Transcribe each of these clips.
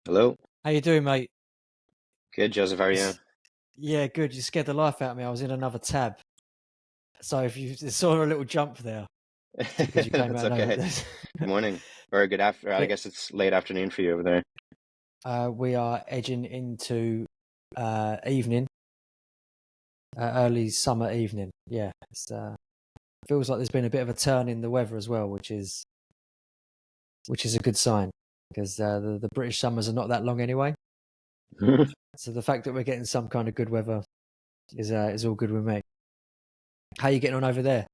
Hello. How you doing, mate? Good, Joseph. How are you? It's, yeah, good. You scared the life out of me. I was in another tab. So if you saw a little jump there, it's because you came That's out okay. over. Good morning or good after. I But guess it's late afternoon for you over there. we are edging into evening, early summer evening. Yeah, it's feels like there's been a bit of a turn in the weather as well, which is a good sign because the British summers are not that long anyway. So the fact that we're getting some kind of good weather is all good with me. How you getting on over there?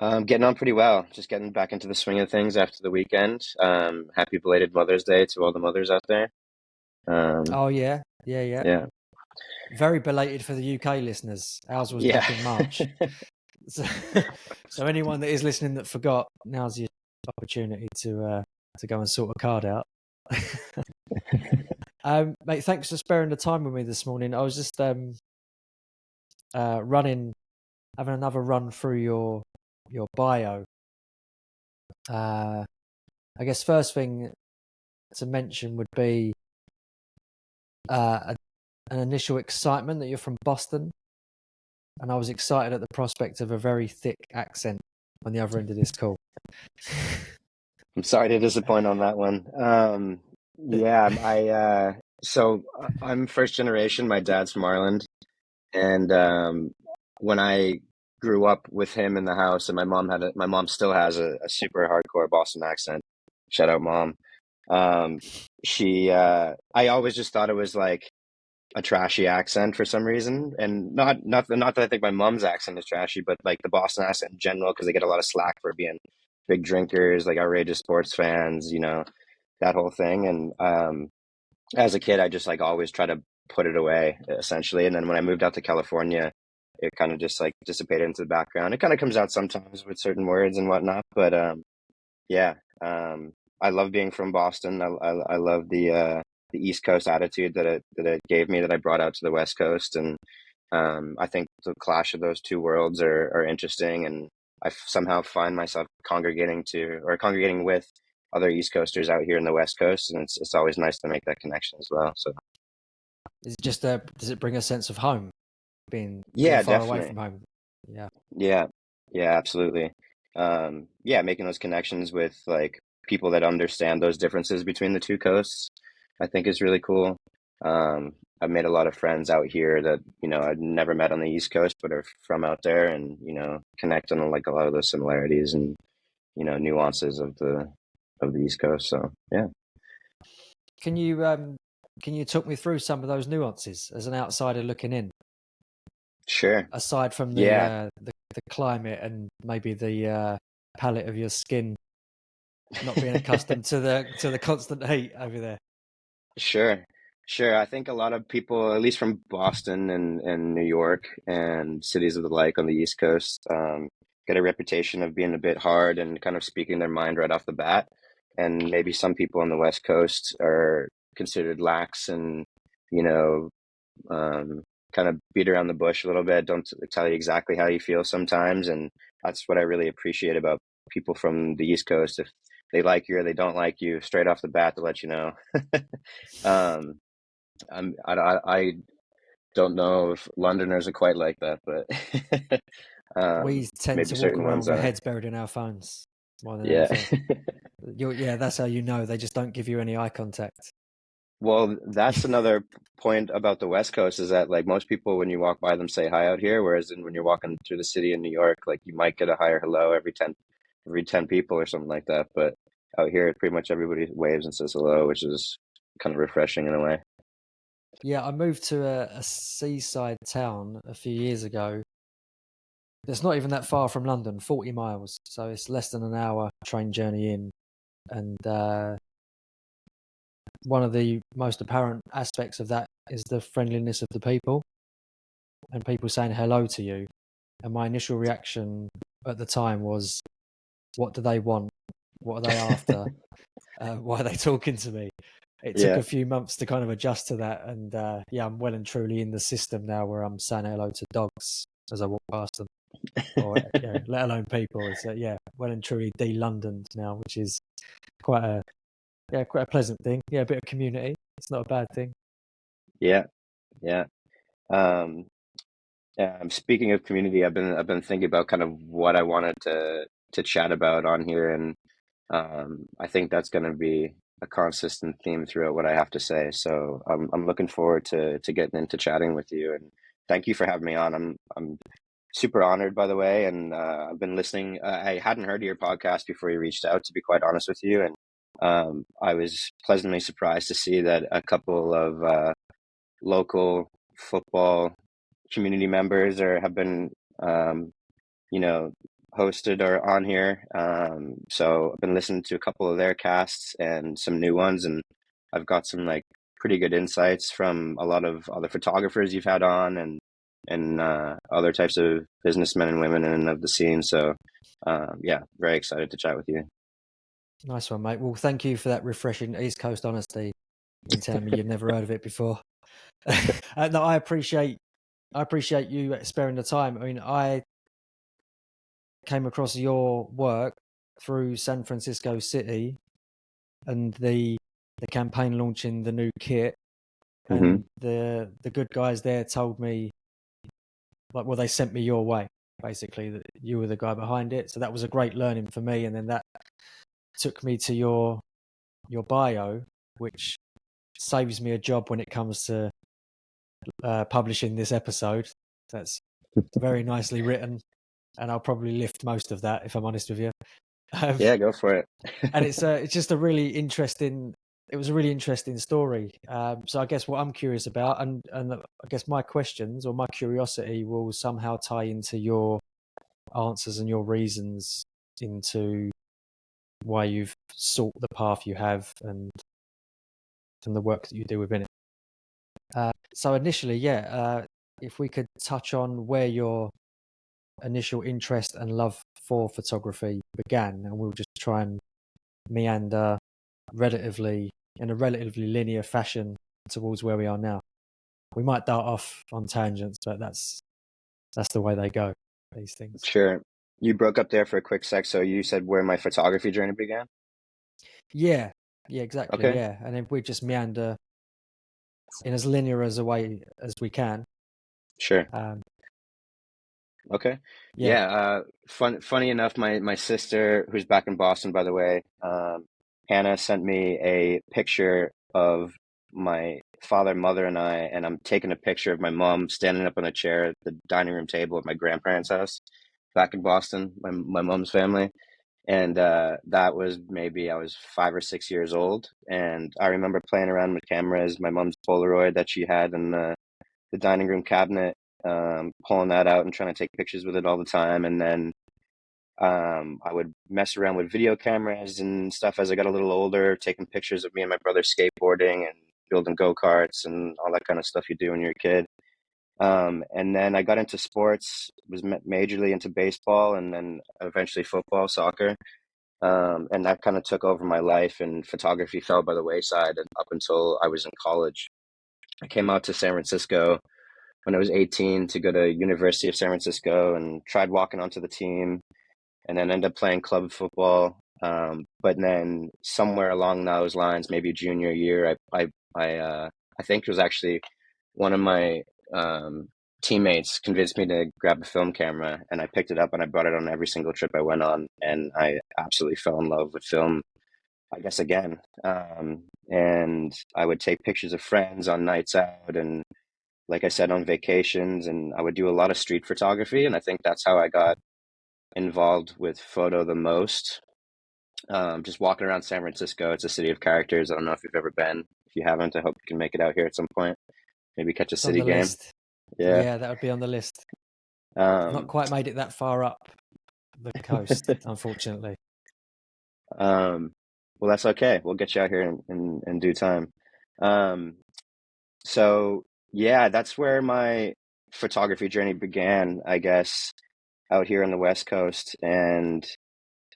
Getting on pretty well. Just getting back into the swing of things after the weekend. Happy belated Mother's Day to all the mothers out there. Um, Oh yeah, yeah, yeah. yeah, Very belated for the UK listeners. Ours was yeah. back in March. So, so anyone that is listening that forgot, now's your opportunity to go and sort a card out. Mate, thanks for sparing the time with me this morning. I was just having another run through your bio. I guess first thing to mention would be an initial excitement that you're from Boston, and I was excited at the prospect of a very thick accent on the other end of this call. I'm sorry to disappoint on that one. Yeah, I'm first generation. My dad's from Ireland, and when I grew up with him in the house, and my mom still has a super hardcore Boston accent. Shout out, mom. I always just thought it was like a trashy accent for some reason, and not that I think my mom's accent is trashy, but like the Boston accent in general, because they get a lot of slack for being big drinkers, like outrageous sports fans, that whole thing. And as a kid, I just like always try to put it away essentially. And then when I moved out to California, it kind of just like dissipated into the background. It kind of comes out sometimes with certain words and whatnot, but yeah, I love being from Boston. I love the East Coast attitude that it gave me that I brought out to the West Coast, and I think the clash of those two worlds are interesting, and somehow find myself congregating with other East Coasters out here in the West Coast, and it's always nice to make that connection as well. So Is it just does it bring a sense of home, being yeah, far away definitely. from home? Yeah. Yeah, yeah, absolutely. Yeah, making those connections with like people that understand those differences between the two coasts, I think is really cool. I've made a lot of friends out here that, I'd never met on the East Coast, but are from out there and, connect on like a lot of those similarities and, nuances of the East Coast. So yeah, Can you talk me through some of those nuances as an outsider looking in, sure. aside from Yeah, the climate and maybe the palette of your skin not being accustomed to the constant heat over there? sure. Sure. I think a lot of people, at least from Boston and New York and cities of the like on the East Coast, get a reputation of being a bit hard and kind of speaking their mind right off the bat. And maybe some people on the West Coast are considered lax and, you know, kind of beat around the bush a little bit, don't tell you exactly how you feel sometimes. And that's what I really appreciate about people from the East Coast. If they like you or they don't like you, straight off the bat to let you know. um, I don't know if Londoners are quite like that, but We tend maybe to walk certain around ones with our are. heads buried in our phones more than Yeah. anything. Yeah, that's how you know they just don't give you any eye contact. Well, that's another point about the West Coast is that like most people when you walk by them say hi out here, whereas when you're walking through the city in New York, like you might get a hi or hello every ten people or something like that. But out here, pretty much everybody waves and says hello, which is kind of refreshing in a way. Yeah, I moved to a seaside town a few years ago. It's not even that far from London, 40 miles. So it's less than an hour train journey in. And one of the most apparent aspects of that is the friendliness of the people and people saying hello to you. And my initial reaction at the time was, what do they want? What are they after? Why are they talking to me? It took Yeah. a few months to kind of adjust to that. And yeah, I'm well and truly in the system now where I'm saying hello to dogs as I walk past them. Or let alone people. It's yeah, well and truly de-Londoned now, which is quite Yeah, quite a pleasant thing. Yeah, a bit of community. It's not a bad thing. Yeah, yeah. Um, Speaking of community, I've been thinking about kind of what I wanted to chat about on here, and I think that's going to be a consistent theme throughout what I have to say. So I'm looking forward to getting into chatting with you, and thank you for having me on. I'm super honored, by the way, and I've been listening. I hadn't heard of your podcast before you reached out, to be quite honest with you, and I was pleasantly surprised to see that a couple of local football community members or have been um, you know, hosted or on here. So I've been listening to a couple of their casts and some new ones, and I've got some like pretty good insights from a lot of other photographers you've had on, and other types of businessmen and women and of the scene. So yeah, very excited to chat with you. Nice one, mate. Well, thank you for that refreshing East Coast honesty in telling me you've never heard of it before. No, I appreciate you sparing the time. I mean, I came across your work through San Francisco City and the campaign launching the new kit, Hmm. and the good guys there told me, like, well, they sent me your way, basically, that you were the guy behind it. So that was a great learning for me, and then that took me to your bio, which saves me a job when it comes to publishing this episode. That's very nicely written, and I'll probably lift most of that if I'm honest with you. Um, Yeah, go for it. and it's just a really interesting. It was a really interesting story. So I guess what I'm curious about, and I guess my questions or my curiosity will somehow tie into your answers and your reasons into why you've sought the path you have and the work that you do within it. So initially, yeah, if we could touch on where your initial interest and love for photography began, and we'll just try and meander relatively in a relatively linear fashion towards where we are now. We might dart off on tangents, but that's the way they go, these things. Sure. You broke up there for a quick sec, so you said where my photography journey began? Yeah, yeah, exactly, Okay, yeah. And if we just meander in as linear as a way as we can, sure. um, Okay. yeah, Yeah, funny enough, my sister, who's back in Boston, by the way, Hannah sent me a picture of my father, mother, and I, and I'm taking a picture of my mom standing up on a chair at the dining room table at my grandparents' house back in Boston, my mom's family. And that was maybe I was 5 or 6 years old, and I remember playing around with cameras, my mom's Polaroid that she had in the dining room cabinet, pulling that out and trying to take pictures with it all the time. And then I would mess around with video cameras and stuff as I got a little older, taking pictures of me and my brother skateboarding and building go-karts and all that kind of stuff you do when you're a kid. And then I got into sports, was majorly into baseball and then eventually football, soccer. And that kind of took over my life, and photography fell by the wayside and up until I was in college. I came out to San Francisco when I was 18 to go to University of San Francisco and tried walking onto the team and then ended up playing club football. But then somewhere along those lines, maybe junior year, I think it was actually one of my um, teammates convinced me to grab a film camera, and I picked it up and I brought it on every single trip I went on, and I absolutely fell in love with film, I guess again. And I would take pictures of friends on nights out and like I said, on vacations, and I would do a lot of street photography, and I think that's how I got involved with photo the most. Just walking around San Francisco, it's a city of characters. I don't know if you've ever been. If you haven't, I hope you can make it out here at some point. Maybe catch a it's on city the game. list. Yeah. Yeah, that would be on the list. I've not Um, quite made it that far up the coast, unfortunately. um, well, that's okay. We'll get you out here in due time. Um, so yeah, that's where my photography journey began, I guess, out here on the West Coast. And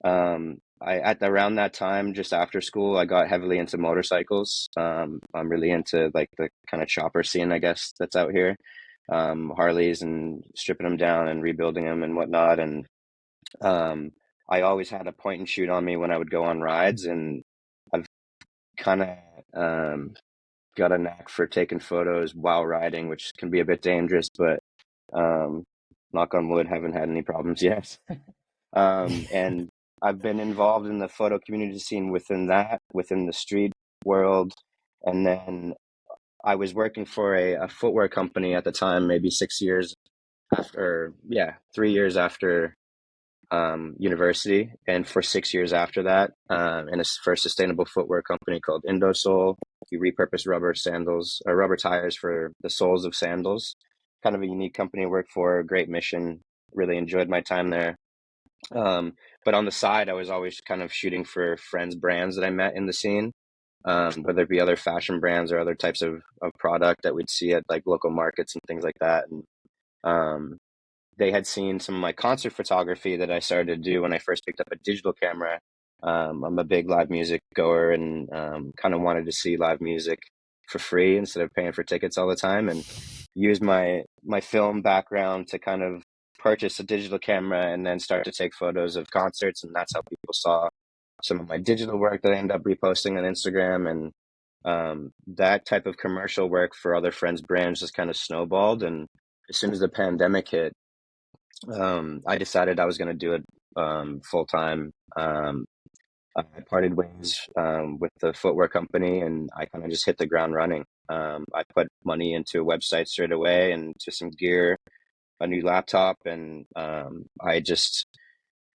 I at around that time, just after school, I got heavily into motorcycles. I'm really into like the kind of chopper scene, I guess, that's out here. Harleys and stripping them down and rebuilding them and whatnot. And um, I always had a point and shoot on me when I would go on rides, and I've kind of got a knack for taking photos while riding, which can be a bit dangerous, but um, knock on wood, haven't had any problems yet. And I've been involved in the photo community scene within that, within the street world. And then I was working for a footwear company at the time, maybe 6 years after, yeah, 3 years after university, and for 6 years after that, for a sustainable footwear company called IndoSole. We repurpose rubber sandals or rubber tires for the soles of sandals. Kind of a unique company to work for, great mission. Really enjoyed my time there. Um, but on the side, I was always kind of shooting for friends' brands that I met in the scene, whether it be other fashion brands or other types of product that we'd see at like local markets and things like that. And um, they had seen some of my concert photography that I started to do when I first picked up a digital camera. I'm a big live music goer, and kind of wanted to see live music for free instead of paying for tickets all the time, and use my film background to kind of purchase a digital camera and then start to take photos of concerts. And that's how people saw some of my digital work that I end up reposting on Instagram. And that type of commercial work for other friends' brands just kind of snowballed. And as soon as the pandemic hit, I decided I was going to do it full time. I parted ways with the footwear company, and I kind of just hit the ground running. I put money into a website straight away and to some gear, a new laptop, and I just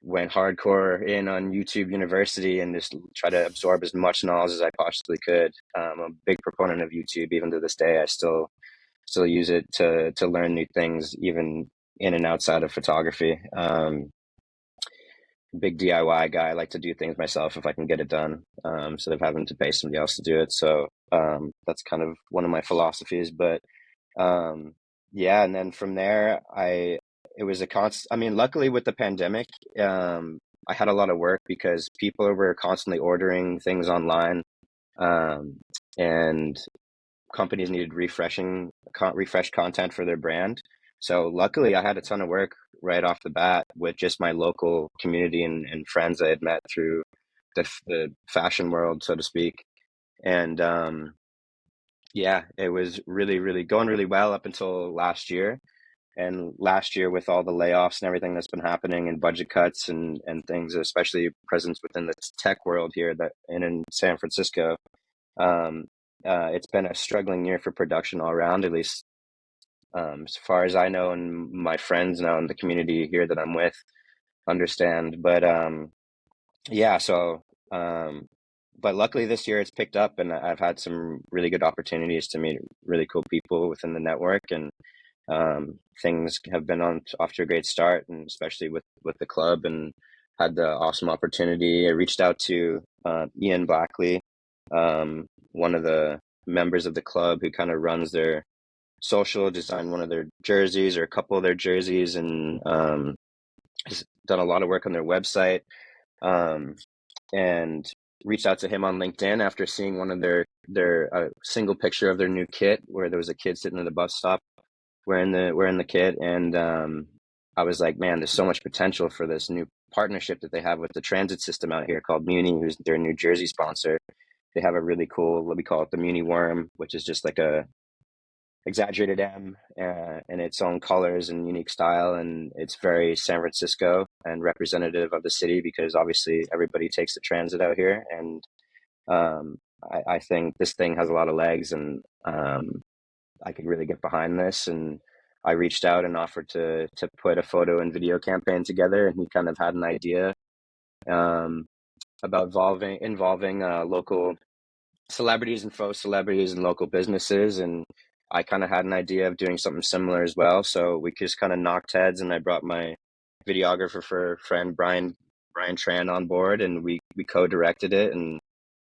went hardcore in on YouTube University and just try to absorb as much knowledge as I possibly could. I'm a big proponent of YouTube. Even to this day, I still use it to learn new things, even in and outside of photography. Big DIY guy. I like to do things myself if I can get it done, instead of having to pay somebody else to do it. So that's kind of one of my philosophies. But um, yeah, and then from there, it was a constant. I mean, luckily with the pandemic, I had a lot of work because people were constantly ordering things online, um, and companies needed refresh content for their brand. So luckily, I had a ton of work right off the bat with just my local community and friends I had met through the fashion world, so to speak. And yeah, it was really, really going really well up until last year. And last year, with all the layoffs and everything that's been happening and budget cuts and things, especially presence within the tech world here that in San Francisco, um, it's been a struggling year for production all around, at least as far as I know, and my friends know, and the community here that I'm with understand. But yeah, so um, but luckily this year it's picked up, and I've had some really good opportunities to meet really cool people within the network, and things have been on off to a great start, and especially with the club, and had the awesome opportunity. I reached out to Ian Blackley, one of the members of the club who kind of runs their social, designed one of their jerseys or a couple of their jerseys, and has done a lot of work on their website. Um, and reached out to him on LinkedIn after seeing one of their single picture of their new kit, where there was a kid sitting at the bus stop wearing the kit. And I was like, man, there's so much potential for this new partnership that they have with the transit system out here called Muni, who's their New Jersey sponsor. They have a really cool, what we call it, the Muni Worm, which is just like a exaggerated M, in its own colors and unique style, and it's very San Francisco and representative of the city because obviously everybody takes the transit out here. And I think this thing has a lot of legs, and I could really get behind this. And I reached out and offered to put a photo and video campaign together, and he kind of had an idea um, about involving local celebrities and faux celebrities and local businesses. And I kind of had an idea of doing something similar as well. So we just kind of knocked heads, and I brought my videographer friend Brian Tran on board, and we co-directed it and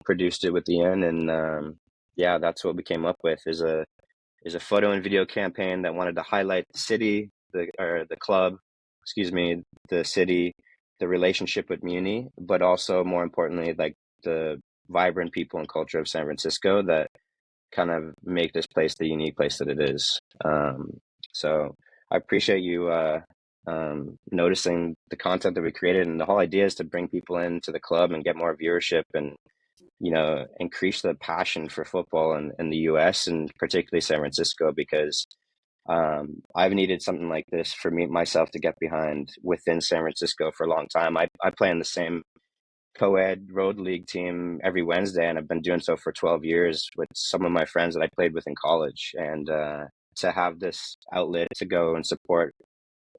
produced it with Ian. And yeah, that's what we came up with is a photo and video campaign that wanted to highlight the city, the club, excuse me, the city, the relationship with Muni, but also more importantly, like the vibrant people and culture of San Francisco that kind of make this place the unique place that it is. So I appreciate you noticing the content that we created, and the whole idea is to bring people into the club and get more viewership, increase the passion for football in the US and particularly San Francisco, because I've needed something like this for myself to get behind within San Francisco for a long time. I play in the same co-ed road league team every Wednesday, and I've been doing so for 12 years with some of my friends that I played with in college. And to have this outlet to go and support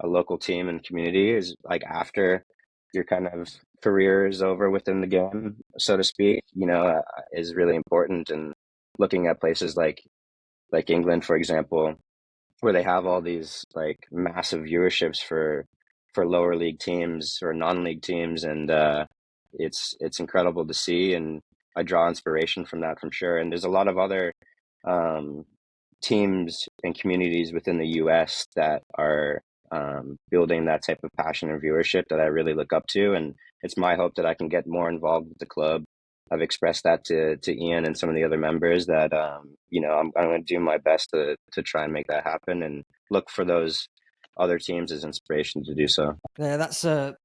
a local team and community is like after your kind of career is over within the game, so to speak, is really important. And looking at places like England, for example, where they have all these like massive viewerships for lower league teams or non-league teams, and it's incredible to see, and I draw inspiration from that, from sure. And there's a lot of other um, teams and communities within the US that are building that type of passion and viewership that I really look up to, and it's my hope that I can get more involved with the club. I've expressed that to Ian and some of the other members that I'm going to do my best to try and make that happen, and look for those other teams as inspiration to do so. Yeah, that's a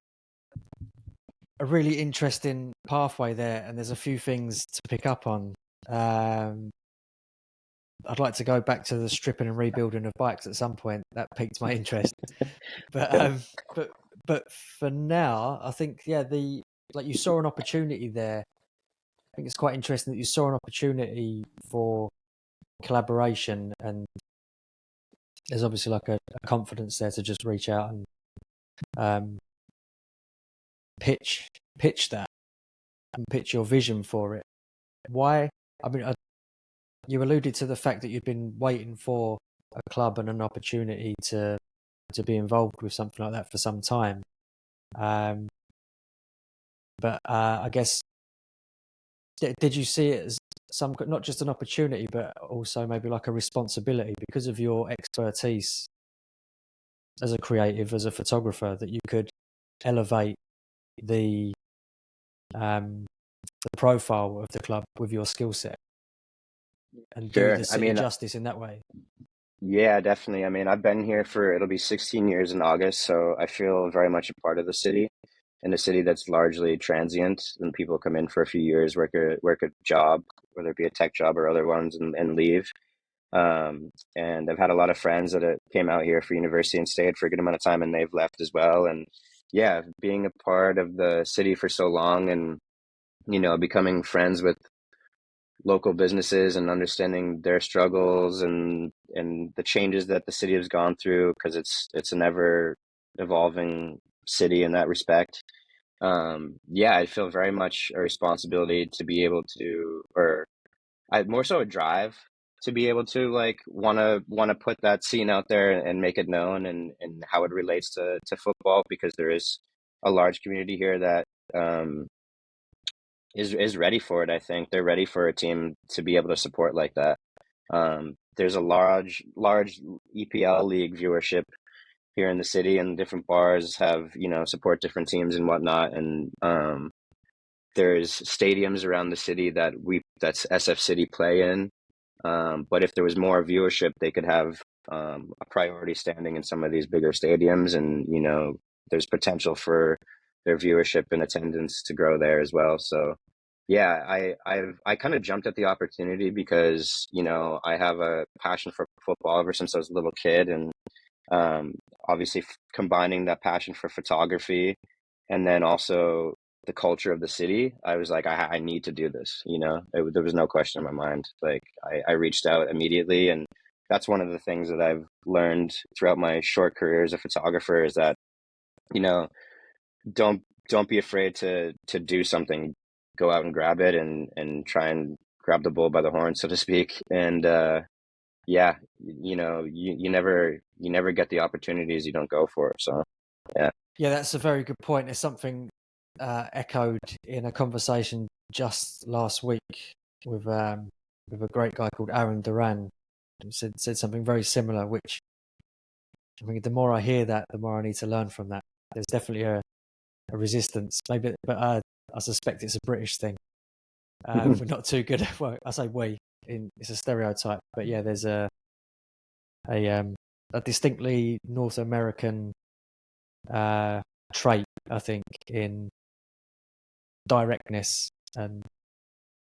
really interesting pathway there, and there's a few things to pick up on. I'd like to go back to the stripping and rebuilding of bikes at some point. That piqued my interest. But Okay. but for now, I think like you saw an opportunity there. I think it's quite interesting that you saw an opportunity for collaboration, and there's obviously like a confidence there to just reach out and um, pitch that and pitch your vision for it. Why? I mean, you alluded to the fact that you'd been waiting for a club and an opportunity to be involved with something like that for some time. But I guess, did you see it as not just an opportunity, but also maybe like a responsibility because of your expertise as a creative, as a photographer, that you could elevate the profile of the club with your skill set and do Sure. the I city mean, justice in that way? yeah, definitely. I mean, I've been here it'll be 16 years in August, so I feel very much a part of the city, in a city that's largely transient, and people come in for a few years, work a job, whether it be a tech job or other ones, and leave. And I've had a lot of friends that came out here for university and stayed for a good amount of time, and they've left as well. And yeah, being a part of the city for so long, and becoming friends with local businesses and understanding their struggles and the changes that the city has gone through, because it's an ever evolving city in that respect. Yeah, I feel very much a responsibility to be able to, or I more so a drive to be able to like wanna put that scene out there and make it known, and how it relates to football, because there is a large community here that um is ready for it. I think they're ready for a team to be able to support like that. There's a large EPL league viewership here in the city, and different bars have, support different teams and whatnot. And there's stadiums around the city that's SF City play in. But if there was more viewership, they could have a priority standing in some of these bigger stadiums, and there's potential for their viewership and attendance to grow there as well. So, yeah, I kind of jumped at the opportunity because I have a passion for football ever since I was a little kid, and um, obviously combining that passion for photography and then also the culture of the city, I was like, I need to do this. There was no question in my mind. Like I reached out immediately, and that's one of the things that I've learned throughout my short career as a photographer is that you know don't don't be afraid to do something. Go out and grab it, and try and grab the bull by the horn, so to speak. And yeah, you never get the opportunities you don't go for. So yeah. Yeah, that's a very good point. It's something echoed in a conversation just last week with a great guy called Aaron Duran, who said something very similar. Which, I mean, the more I hear that, the more I need to learn from that. There's definitely a resistance, maybe, but I suspect it's a British thing. We're not too good at, well, I say we, it's a stereotype, but yeah, there's a a distinctly North American trait, I think, in directness and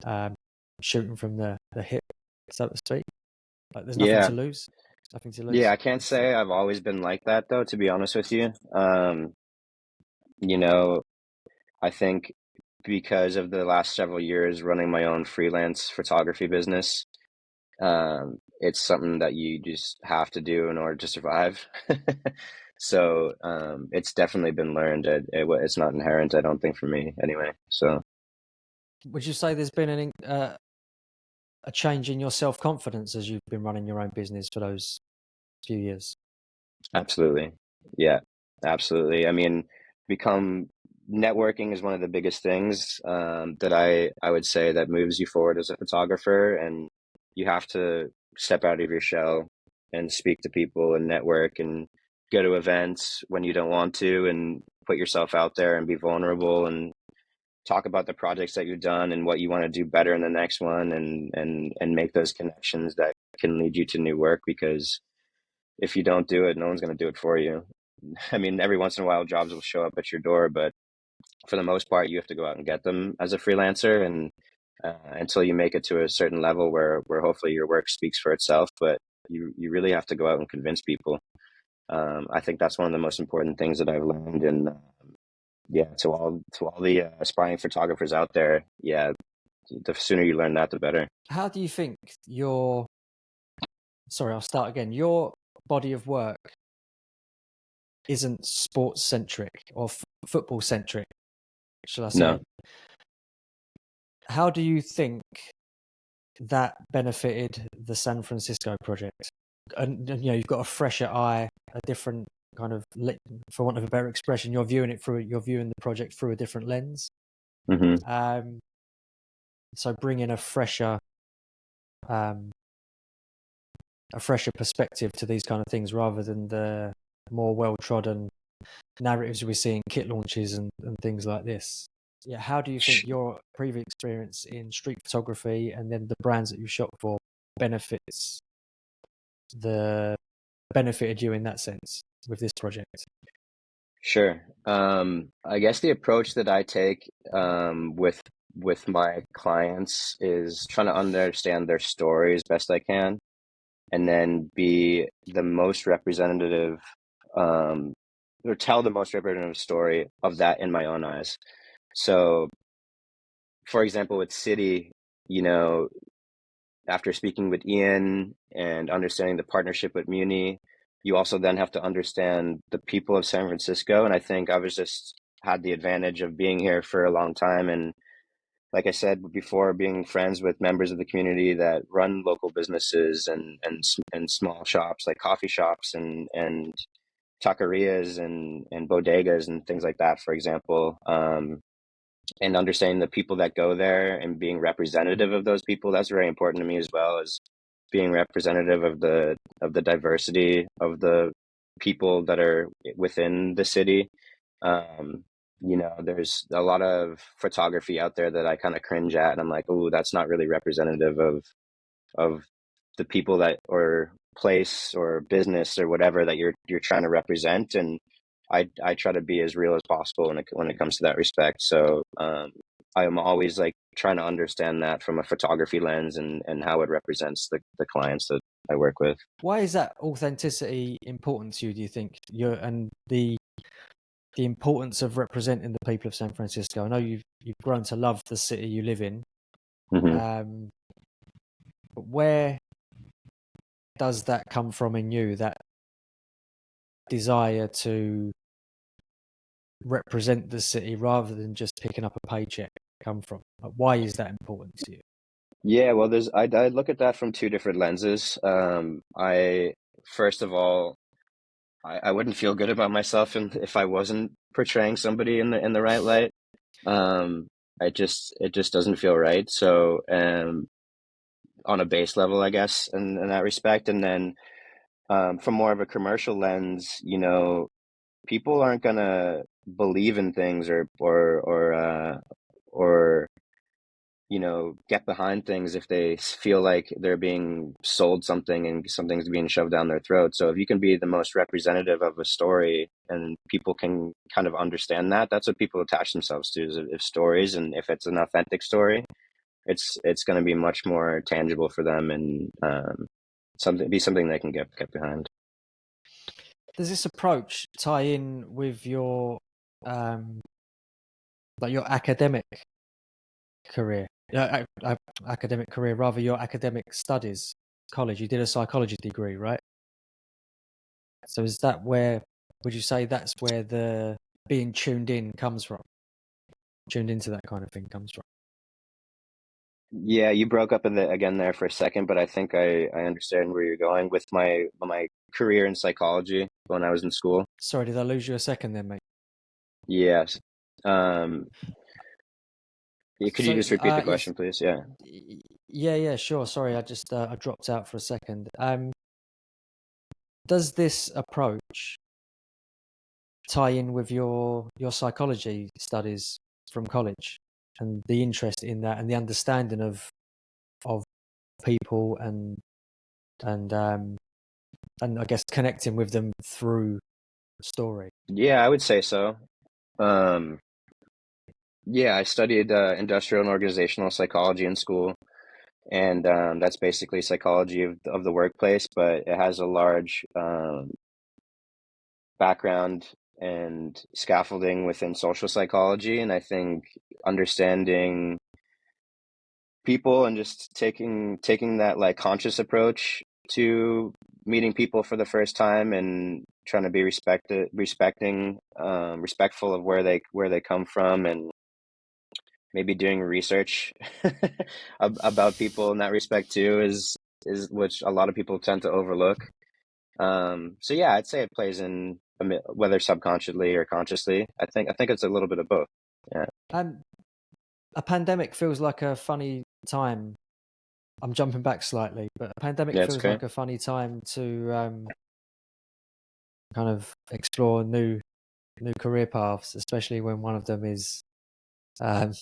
um, shooting from the hip, so to speak. Like there's nothing to Yeah. lose. Nothing to Yeah, lose. I can't say I've always been like that though, to be honest with you. You know, I think because of the last several years running my own freelance photography business, it's something that you just have to do in order to survive. So, it's definitely been learned. It's not inherent, I don't think, for me anyway. So, Would you say there's been a change in your self confidence as you've been running your own business for those few years? absolutely. Yeah, absolutely. I mean, become networking is one of the biggest things that I would say that moves you forward as a photographer, and you have to step out of your shell and speak to people and network and go to events when you don't want to and put yourself out there and be vulnerable and talk about the projects that you've done and what you want to do better in the next one and make those connections that can lead you to new work because if you don't do it, no one's going to do it for you. I mean, every once in a while, jobs will show up at your door, but for the most part, you have to go out and get them as a freelancer, and until you make it to a certain level where hopefully your work speaks for itself. But you really have to go out and convince people. I think that's one of the most important things that I've learned, and yeah, to all the aspiring photographers out there, yeah, the sooner you learn that, the better. How do you think your sorry, I'll start again. Your body of work isn't sports centric or football centric, shall I say? No. How do you think that benefited the San Francisco project? And you've got a fresher eye, a different kind of, for want of a better expression, you're viewing the project through a different lens. Hmm. Um, so bringing um, a fresher perspective to these kind of things rather than the more well-trodden narratives we see in kit launches and things like this. Yeah, how do you think your previous experience in street photography and then the brands that you shop for benefits the benefited you in that sense with this project? Sure. I guess the approach that I take with my clients is trying to understand their story as best I can, and then be the most representative, um, or tell the most representative story of that in my own eyes. So, for example, with City, you know, after speaking with Ian and understanding the partnership with Muni, you also then have to understand the people of San Francisco. And I think I was just had the advantage of being here for a long time. And like I said before, being friends with members of the community that run local businesses and small shops like coffee shops and taquerias and bodegas and things like that, for example. And understanding the people that go there and being representative of those people, that's very important to me as well as being representative of the diversity of the people that are within the city. um there's a lot of photography out there that I kind of cringe at, and I'm like, oh, that's not really representative of the people that or place or business or whatever that you're trying to represent. And I try to be as real as possible when it comes to that respect. So I'm always like trying to understand that from a photography lens and how it represents the clients that I work with. Why is that authenticity important to you, do you think? And the importance of representing the people of San Francisco. I know you've grown to love the city you live in. Hmm. Um, but where does that come from in you, that desire to represent the city rather than just picking up a paycheck come from? Like, why is that important to you? Yeah, well, I look at that from two different lenses. I First of all, I wouldn't feel good about myself if I wasn't portraying somebody in the right light. Um, it just doesn't feel right. So, on a base level, I guess, in that respect, and then from more of a commercial lens, people aren't gonna believe in things or get behind things if they feel like they're being sold something and something's being shoved down their throat. So if you can be the most representative of a story and people can kind of understand that, that's what people attach themselves to is stories, and if it's an authentic story. it's going to be much more tangible for them, and something they can get behind. Does this approach tie in with your like your academic career? Academic career, rather, your academic studies, college. You did a psychology degree, right? So is that where, would you say that's where the being tuned in comes from? Tuned into that kind of thing comes from? Yeah, you broke up again there for a second, but I think I understand where you're going with my career in psychology when I was in school. Sorry, did I lose you a second then, mate? Yes. Um, could you So, just repeat the yes, question, please? Yeah. yeah, sure. Sorry, I just I dropped out for a second. Does this approach tie in with your psychology studies from college and the interest in that and the understanding of people and um and I guess connecting with them through story? Yeah, I would say so. Um, yeah, I studied industrial and organizational psychology in school, and that's basically psychology of the workplace, but it has a large background and scaffolding within social psychology. And I think understanding people and just taking that like conscious approach to meeting people for the first time and trying to be respectful of where they come from, and maybe doing research about people in that respect too is which a lot of people tend to overlook. So yeah, I'd say it plays in whether subconsciously or consciously. I think it's a little bit of both. Yeah, Um, a pandemic feels like a funny time. I'm jumping back slightly, but a pandemic yeah, it's feels okay. like a funny time to kind of explore new career paths, especially when one of them is um,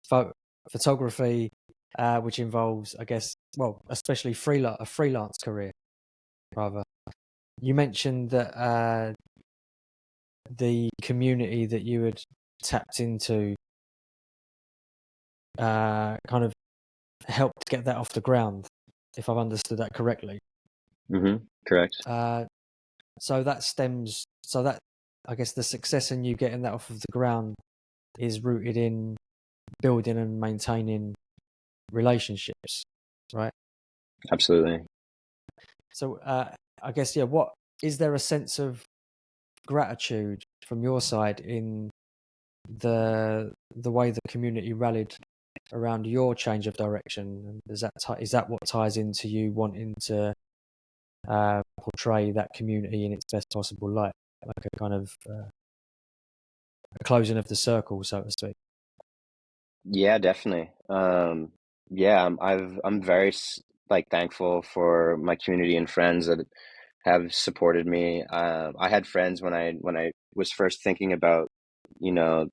pho- photography, which involves, I guess, well, especially a freelance career. Rather, you mentioned that the community that you had tapped into kind of helped get that off the ground, if I've understood that correctly. Correct. Uh, so that I guess the success in you getting that off of the ground is rooted in building and maintaining relationships, right? Absolutely. So I guess, yeah, what is there a sense of gratitude from your side in the way the community rallied around your change of direction? And is that what ties into you wanting to portray that community in its best possible light, like a kind of a closing of the circle, so to speak? Yeah, definitely. Yeah, I'm very like thankful for my community and friends that have supported me. I had friends when I was first thinking about, you know,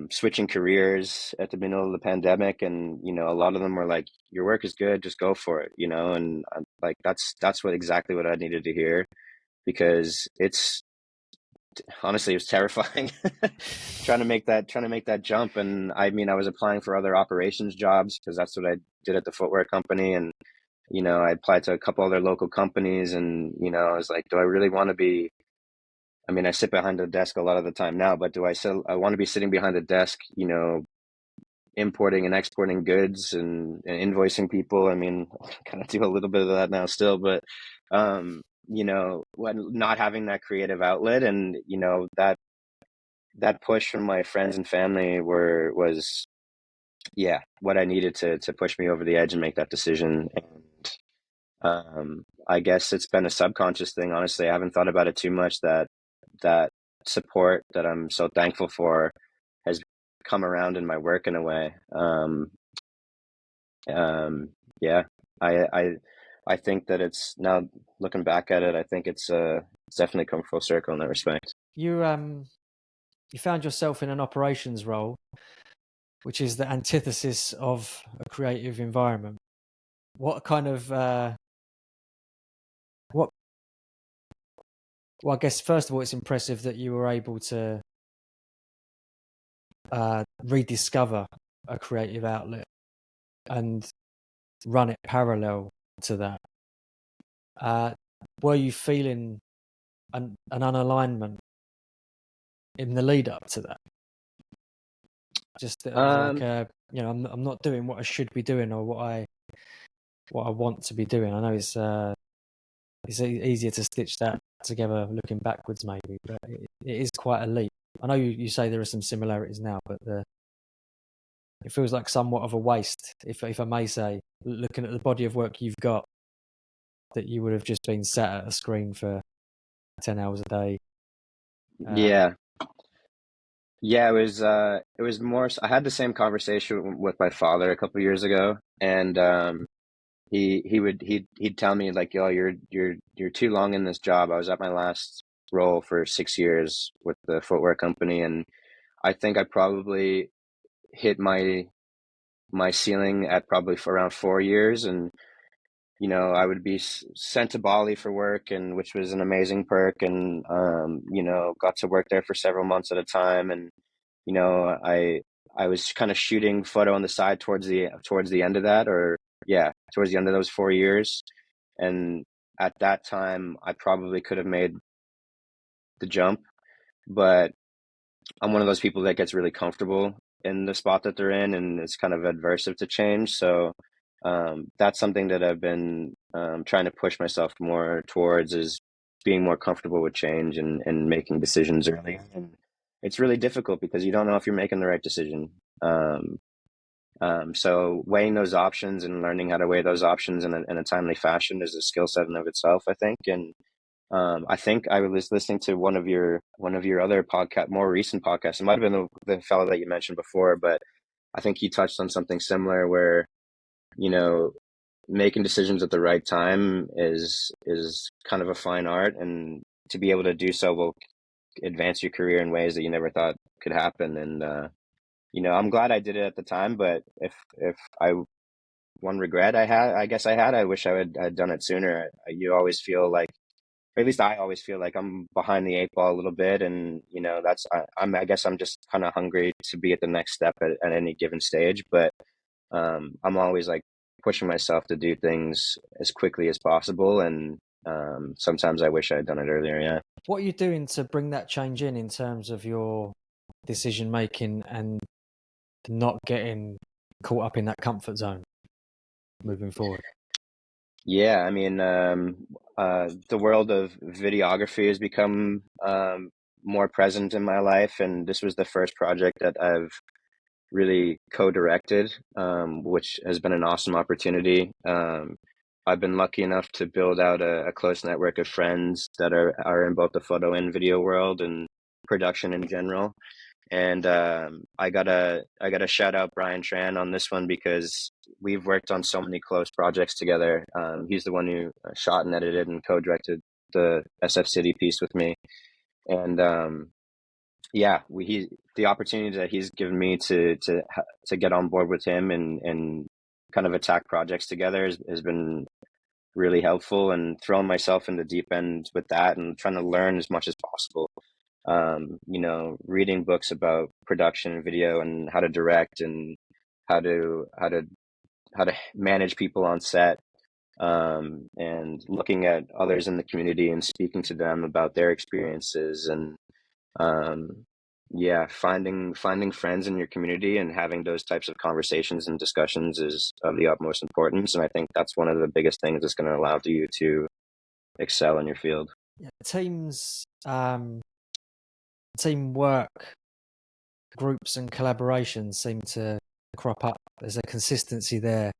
switching careers at the middle of the pandemic, and a lot of them were like, "Your work is good, just go for it," and like that's what exactly what I needed to hear, because it's honestly, it was terrifying trying to make that jump. And I mean, I was applying for other operations jobs because that's what I did at the footwear company, and I applied to a couple other local companies, and I was like, do I really want to be, I mean, I sit behind a desk a lot of the time now, but do I want to be sitting behind a desk, importing and exporting goods and invoicing people? I mean, I kind of do a little bit of that now still, but when not having that creative outlet, and that push from my friends and family was, yeah, what I needed to push me over the edge and make that decision. And I guess it's been a subconscious thing. Honestly, I haven't thought about it too much. That support that I'm so thankful for has come around in my work in a way. Yeah, I I I think that it's now, looking back at it, I think it's definitely come full circle in that respect. You found yourself in an operations role, which is the antithesis of a creative environment. What kind of what well, I guess first of all, it's impressive that you were able to rediscover a creative outlet and run it parallel to that. Were you feeling an unalignment in the lead up to that? Just like I'm not doing what I should be doing or what I want to be doing. I know it's easier to stitch that together looking backwards, maybe, but it is quite a leap. I know you say there are some similarities now, but it feels like somewhat of a waste, if I may say, looking at the body of work you've got, that you would have just been sat at a screen for 10 hours a day. Yeah. Yeah, it was more I had the same conversation with my father a couple years ago, and he'd tell me like, "Yo, you're too long in this job." I was at my last role for 6 years with the footwear company, and I think I probably hit my ceiling at probably for around 4 years. And I would be sent to Bali for work, and which was an amazing perk, and got to work there for several months at a time. And I was kind of shooting photo on the side towards the end of that, or yeah, towards the end of those 4 years. And at that time, I probably could have made the jump, but I'm one of those people that gets really comfortable in the spot that they're in, and it's kind of adversive to change. So that's something that I've been trying to push myself more towards, is being more comfortable with change and making decisions early. And it's really difficult because you don't know if you're making the right decision. So weighing those options and learning how to weigh those options in a timely fashion is a skill set in of itself, I think. And I think I was listening to one of your other more recent podcasts. It might have been the fellow that you mentioned before, but I think he touched on something similar where, you know, making decisions at the right time is kind of a fine art, and to be able to do so will advance your career in ways that you never thought could happen. And I'm glad I did it at the time, but if I one regret I guess I wish I'd done it sooner. You always feel like, or at least I always feel like, I'm behind the eight ball a little bit, and I guess I'm just kind of hungry to be at the next step at any given stage. But I'm always like pushing myself to do things as quickly as possible, and sometimes I wish I had done it earlier. Yeah. What are you doing to bring that change in terms of your decision making and not getting caught up in that comfort zone moving forward? Yeah, I mean, the world of videography has become more present in my life, and this was the first project that I've really co-directed, which has been an awesome opportunity. I've been lucky enough to build out a close network of friends that are in both the photo and video world and production in general. And I gotta shout out Brian Tran on this one, because we've worked on so many close projects together. He's the one who shot and edited and co-directed the SF City piece with me. And yeah, the opportunity that he's given me to get on board with him and kind of attack projects together has been really helpful, and throwing myself in the deep end with that and trying to learn as much as possible. Reading books about production and video and how to direct and how to manage people on set, and looking at others in the community and speaking to them about their experiences. And yeah, finding friends in your community and having those types of conversations and discussions is of the utmost importance. And I think that's one of the biggest things that's going to allow you to excel in your field. Yeah, teamwork, groups, and collaborations seem to crop up. There's a consistency there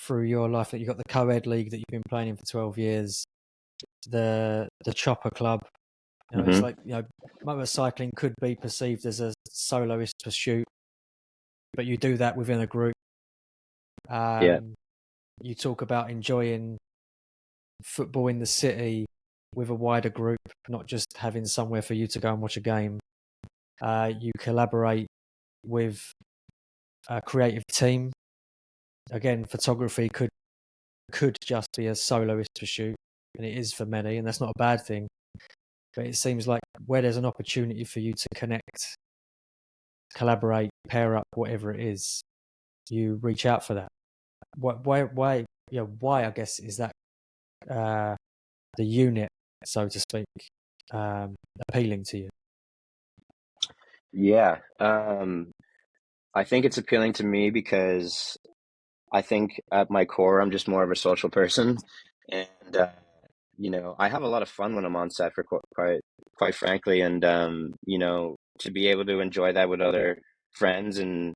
through your life. That you've got the co-ed league that you've been playing in for 12 years, the chopper club. It's Hmm. like, motorcycling could be perceived as a soloist pursuit, but you do that within a group. Yeah. You talk about enjoying football in the city with a wider group, not just having somewhere for you to go and watch a game. You collaborate with a creative team. Again, photography could just be a soloist pursuit, and it is for many, and that's not a bad thing. But it seems like where there's an opportunity for you to connect, collaborate, pair up, whatever it is, you reach out for that. Why, why, I guess, is that uh, the unit, so to speak, um, appealing to you? Yeah. I think it's appealing to me because I think at my core, I'm just more of a social person. And, I have a lot of fun when I'm on set for quite frankly. And, to be able to enjoy that with other friends and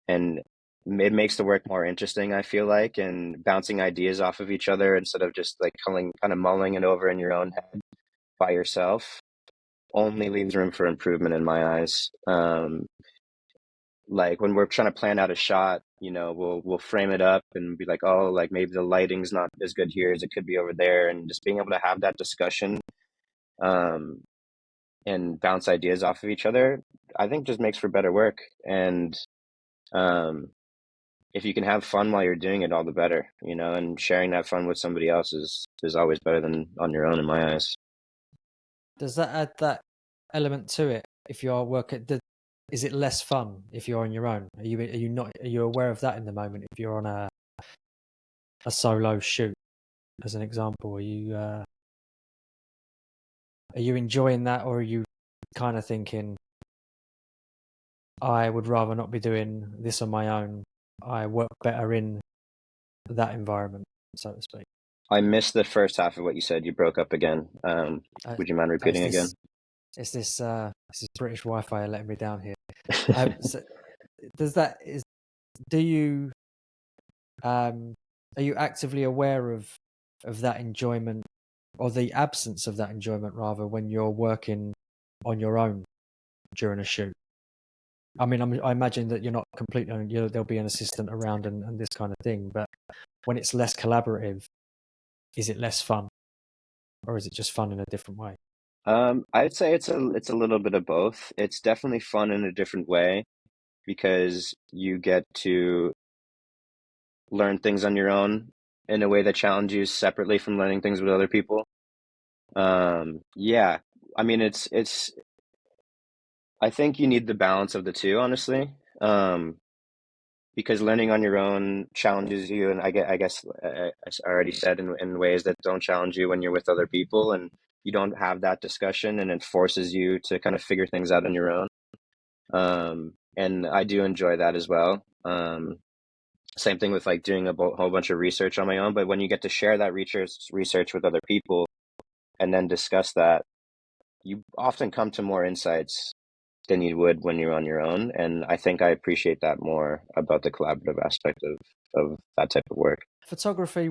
it makes the work more interesting, I feel like, and bouncing ideas off of each other instead of just like kind of mulling it over in your own head by yourself only leaves room for improvement in my eyes. Like when we're trying to plan out a shot, we'll frame it up and be like, oh, like maybe the lighting's not as good here as it could be over there, and just being able to have that discussion, um, and bounce ideas off of each other, I think just makes for better work. And um, if you can have fun while you're doing it, all the better, and sharing that fun with somebody else is always better than on your own, in my eyes. Does that add that element to it? If you are working, is it less fun if you're on your own? Are you aware of that in the moment? If you're on a solo shoot, as an example, are you enjoying that, or are you kind of thinking, I would rather not be doing this on my own. I work better in that environment, so to speak. I missed the first half of what you said. You broke up again. Uh, Would you mind it's repeating again? this, this is British Wi-Fi letting me down here. So does that is do you um are you actively aware of that enjoyment, or the absence of that enjoyment rather, when you're working on your own during a shoot? I mean, I imagine that you're not completely on, there'll be an assistant around and this kind of thing, but when it's less collaborative, is it less fun, or is it just fun in a different way? I'd say it's a little bit of both. It's definitely fun in a different way because you get to learn things on your own in a way that challenges you separately from learning things with other people. Yeah, I mean, I think you need the balance of the two, honestly. Because learning on your own challenges you, and I guess I already said in ways that don't challenge you when you're with other people, and you don't have that discussion, and it forces you to kind of figure things out on your own. And I do enjoy that as well. Same thing with like doing a whole bunch of research on my own, but when you get to share that research with other people and then discuss that, you often come to more insights than you would when you're on your own. And I think I appreciate that more about the collaborative aspect of that type of work. Photography,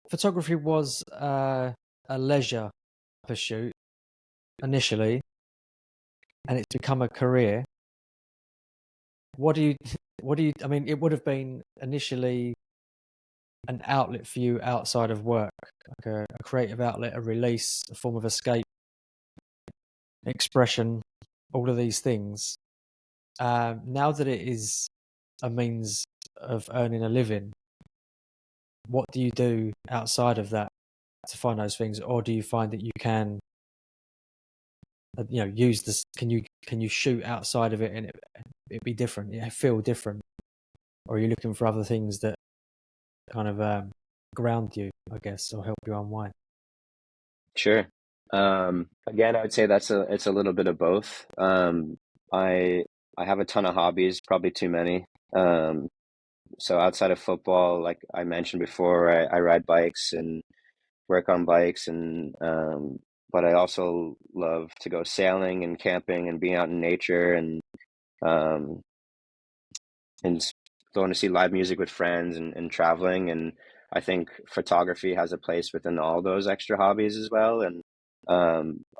photography was a leisure pursuit initially, and it's become a career. What do you, what do you? I mean, it would have been initially an outlet for you outside of work, like a creative outlet, a release, a form of escape, expression, all of these things. Now that it is a means of earning a living, what do you do outside of that to find those things, or do you find that you can, use this? Can you shoot outside of it and it be different? It feel different, or are you looking for other things that kind of ground you, I guess, or help you unwind? Sure. Again, I would say it's a little bit of both. I I have a ton of hobbies, probably too many. Um, so outside of football, like I mentioned before, I ride bikes and work on bikes, and but I also love to go sailing and camping and being out in nature, um, and going to see live music with friends and traveling. And I think photography has a place within all those extra hobbies as well. And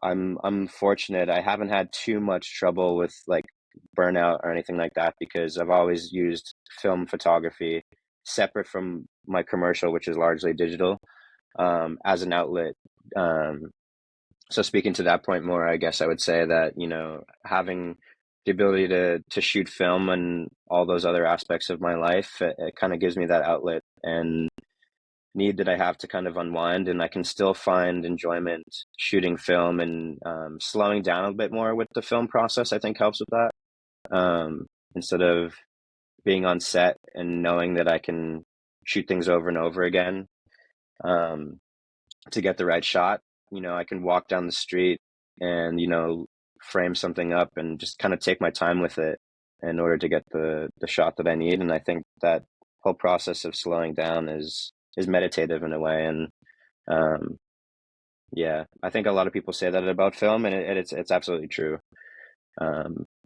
I'm fortunate. I haven't had too much trouble with like burnout or anything like that because I've always used film photography separate from my commercial, which is largely digital, as an outlet. Um, so speaking to that point more, I guess I would say that, having the ability to shoot film and all those other aspects of my life, it kind of gives me that outlet and need that I have to kind of unwind, and I can still find enjoyment shooting film and slowing down a bit more with the film process, I think helps with that. instead of being on set and knowing that I can shoot things over and over again, um, to get the right shot. I can walk down the street and, frame something up and just kind of take my time with it in order to get the shot that I need. And I think that whole process of slowing down is meditative in a way. And um, yeah, I think a lot of people say that about film, and it's absolutely true.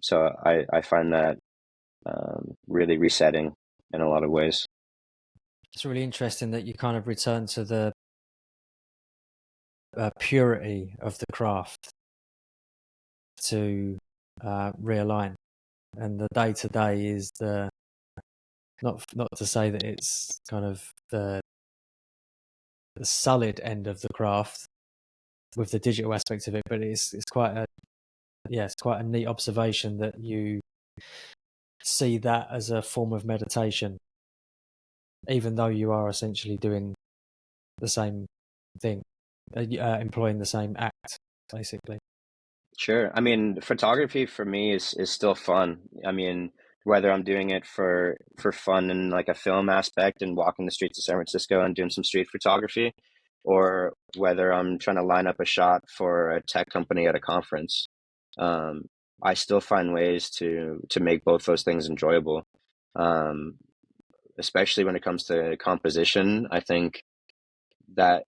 So I find that really resetting in a lot of ways. It's really interesting that you kind of return to the purity of the craft to realign, and the day to day is the not to say that it's kind of the solid end of the craft with the digital aspect of it, but it's quite a it's quite a neat observation that you see that as a form of meditation, even though you are essentially doing the same thing, employing the same act, basically. Sure. I mean, photography for me is still fun. I mean, whether I'm doing it for fun and like a film aspect and walking the streets of San Francisco and doing some street photography, or whether I'm trying to line up a shot for a tech company at a conference, um, I still find ways to make both those things enjoyable. Um, Especially when it comes to composition, I think that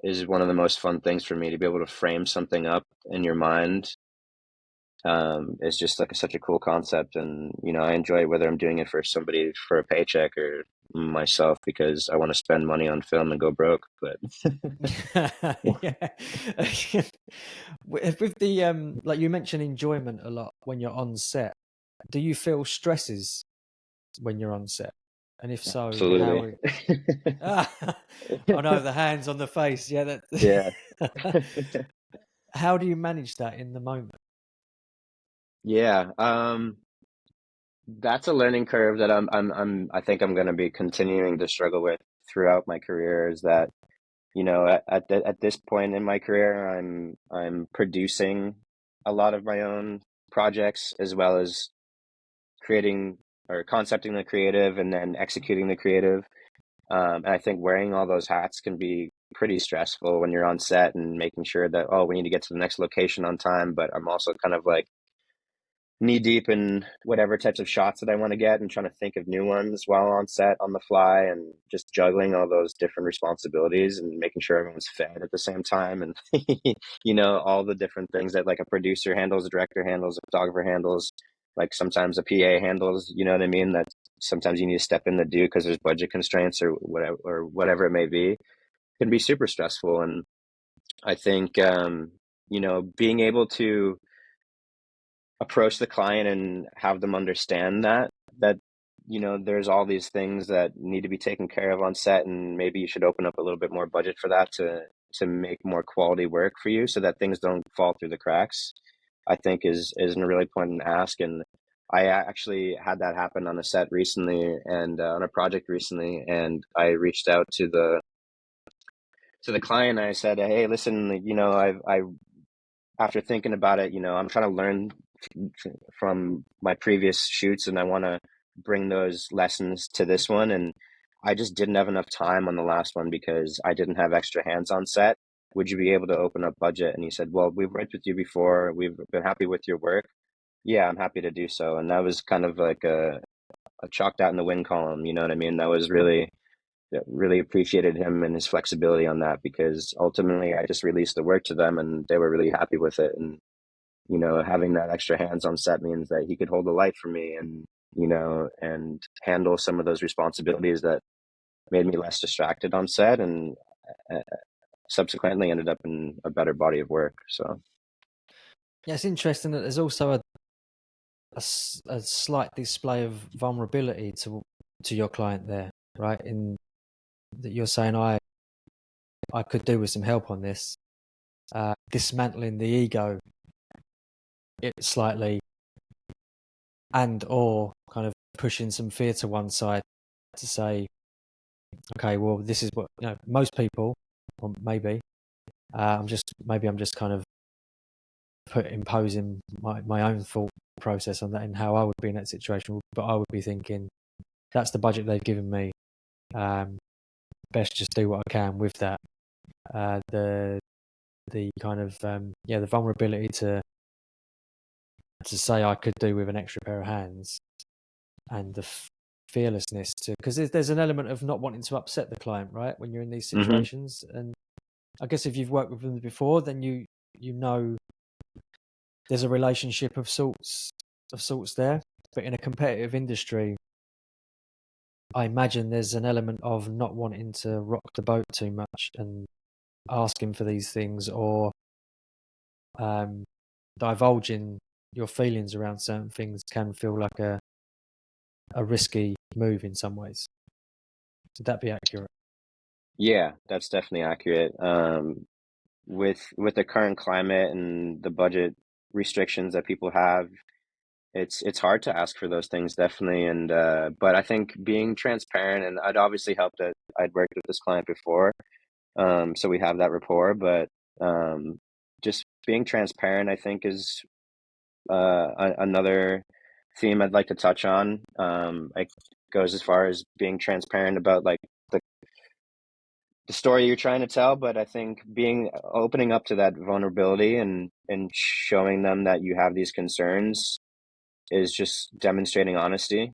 is one of the most fun things for me to be able to frame something up in your mind. It's just like such a cool concept, and I enjoy it whether I'm doing it for somebody for a paycheck or myself because I want to spend money on film and go broke. But Yeah. With the like you mentioned enjoyment a lot when you're on set. Do you feel stresses when you're on set? And if so, absolutely, how? I know the hands on the face. Yeah, yeah, that. How do you manage that in the moment? yeah. That's a learning curve that I think I'm going to be continuing to struggle with throughout my career. Is that at this point in my career, I'm producing a lot of my own projects as well as creating or concepting the creative and then executing the creative. And I think wearing all those hats can be pretty stressful when you're on set and making sure that, oh, we need to get to the next location on time. But I'm also kind of like knee deep in whatever types of shots that I want to get and trying to think of new ones while on set on the fly and just juggling all those different responsibilities and making sure everyone's fed at the same time. And, all the different things that like a producer handles, a director handles, a photographer handles, like sometimes a PA handles, you know what I mean? That sometimes you need to step in to do because there's budget constraints or whatever it may be, can be super stressful. And I think, being able to approach the client and have them understand that there's all these things that need to be taken care of on set, and maybe you should open up a little bit more budget for that to make more quality work for you so that things don't fall through the cracks, I think is a really important ask. And I actually had that happen on a set recently and on a project recently, and I reached out to the client and I said, hey, listen, I after thinking about it, I'm trying to learn from my previous shoots and I want to bring those lessons to this one. And I just didn't have enough time on the last one because I didn't have extra hands on set. Would you be able to open up budget? And he said, well, we've worked with you before. We've been happy with your work. Yeah, I'm happy to do so. And that was kind of like a chalked out in the win column. You know what I mean? That was really appreciated him and his flexibility on that because ultimately I just released the work to them and they were really happy with it. And having that extra hands on set means that he could hold the light for me and, and handle some of those responsibilities that made me less distracted on set and uh, subsequently ended up in a better body of work. So, Yeah, it's interesting that there's also a slight display of vulnerability to your client there, right? In that you're saying I could do with some help on this, dismantling the ego it slightly, and or kind of pushing some fear to one side to say, okay, well, this is what most people, or maybe I'm just kind of imposing my own thought process on that and how I would be in that situation. But I would be thinking, that's the budget they've given me. Best just do what I can with that. The kind of the vulnerability to say I could do with an extra pair of hands, and the fearlessness to, because there's an element of not wanting to upset the client, right, when you're in these Hmm. situations. And I guess if you've worked with them before, then you know there's a relationship of sorts there. But in a competitive industry, I imagine there's an element of not wanting to rock the boat too much and asking for these things, or divulging your feelings around certain things can feel like a risky move in some ways. Would that be accurate? Yeah, that's definitely accurate. With the current climate and the budget restrictions that people have, it's hard to ask for those things, definitely. And but I think being transparent, and I'd obviously helped that I'd worked with this client before, so we have that rapport. But just being transparent, I think, is another theme I'd like to touch on. It goes as far as being transparent about like the story you're trying to tell, but I think being opening up to that vulnerability and showing them that you have these concerns is just demonstrating honesty.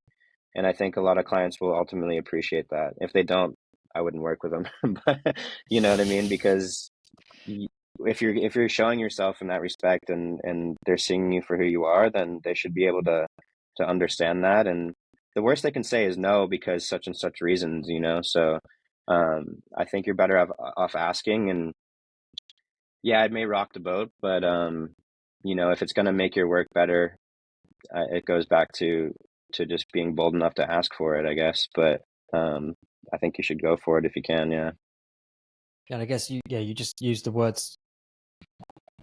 And I think a lot of clients will ultimately appreciate that. If they don't, I wouldn't work with them. But you know what I mean? Because if you're showing yourself in that respect, and they're seeing you for who you are, then they should be able to understand that. And the worst they can say is no because such and such reasons, you know. So I think you're better off asking. And yeah, it may rock the boat, but you know, if it's going to make your work better, it goes back to just being bold enough to ask for it, I guess. But um, I think you should go for it if you can. Yeah. And I guess you just use the words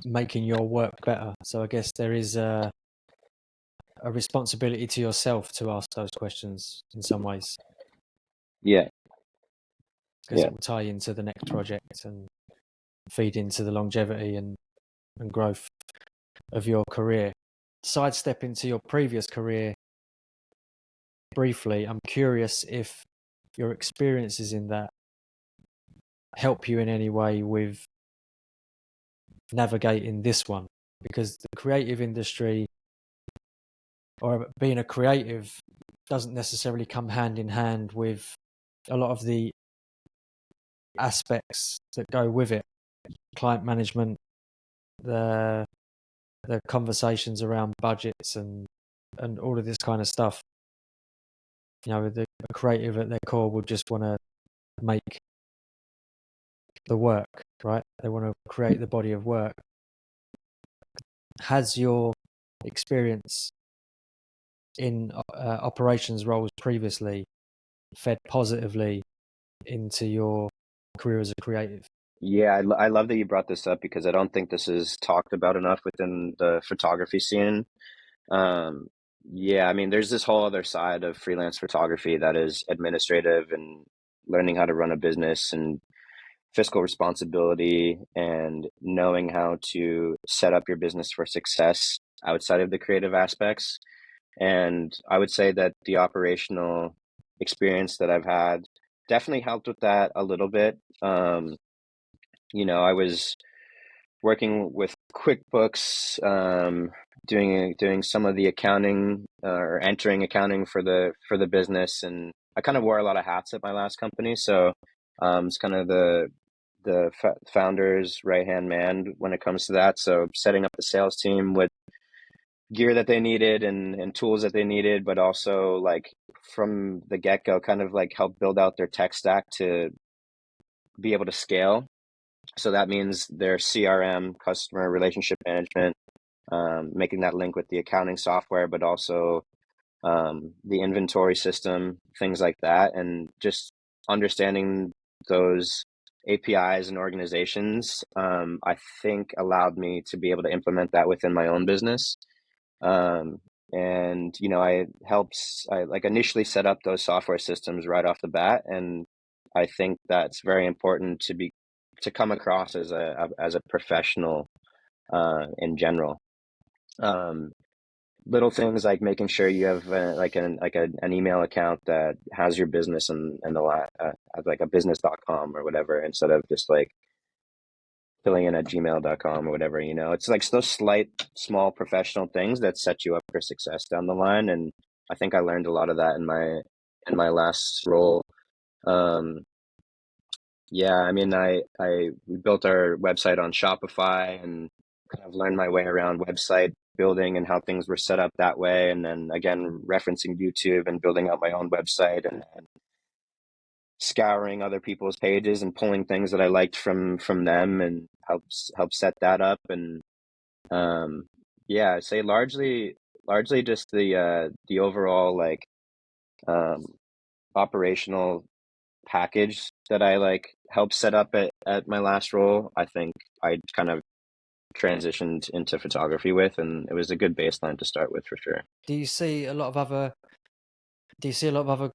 making your work better. So I guess there is a responsibility to yourself to ask those questions in some ways, Yeah. because Yeah. it will tie into the next project and feed into the longevity and growth of your career. Sidestep into your previous career briefly. I'm curious if your experiences in that help you in any way with navigating this one, because the creative industry, or being a creative, doesn't necessarily come hand in hand with a lot of the aspects that go with it. Client management, the conversations around budgets and all of this kind of stuff. You know, the creative at their core would just want to make the work, right? They want to create the body of work. Has your experience in operations roles previously fed positively into your career as a creative? Yeah, I love that you brought this up because I don't think this is talked about enough within the photography scene. Um, yeah, I mean, there's this whole other side of freelance photography that is administrative and learning how to run a business and fiscal responsibility and knowing how to set up your business for success outside of the creative aspects. And I would say that the operational experience that I've had definitely helped with that a little bit. You know, I was working with QuickBooks, doing some of the accounting or entering accounting for the business, and I kind of wore a lot of hats at my last company. So it's kind of the founder's right hand man when it comes to that. So setting up the sales team with gear that they needed and tools that they needed, but also like from the get go, kind of like help build out their tech stack to be able to scale. So that means their CRM, customer relationship management, making that link with the accounting software, but also the inventory system, things like that, and just understanding those APIs and organizations, I think allowed me to be able to implement that within my own business. Um, and you know, I like initially set up those software systems right off the bat, and I think that's very important to come across as a professional in general. Um, little things like making sure you have an email account that has your business and like a business.com or whatever, instead of just like Killian@gmail.com or whatever, it's like those slight small professional things that set you up for success down the line. And I think I learned a lot of that in my last role. um yeah, I mean, we built our website on Shopify and kind of learned my way around website building and how things were set up that way. And then again, referencing YouTube and building out my own website and scouring other people's pages and pulling things that I liked from them and help set that up. And yeah, I'd say largely just the overall like um operational package that I like helped set up at my last role. I think I kind of transitioned into photography with, and it was a good baseline to start with for sure. Do you see a lot of other? Do you see a lot of other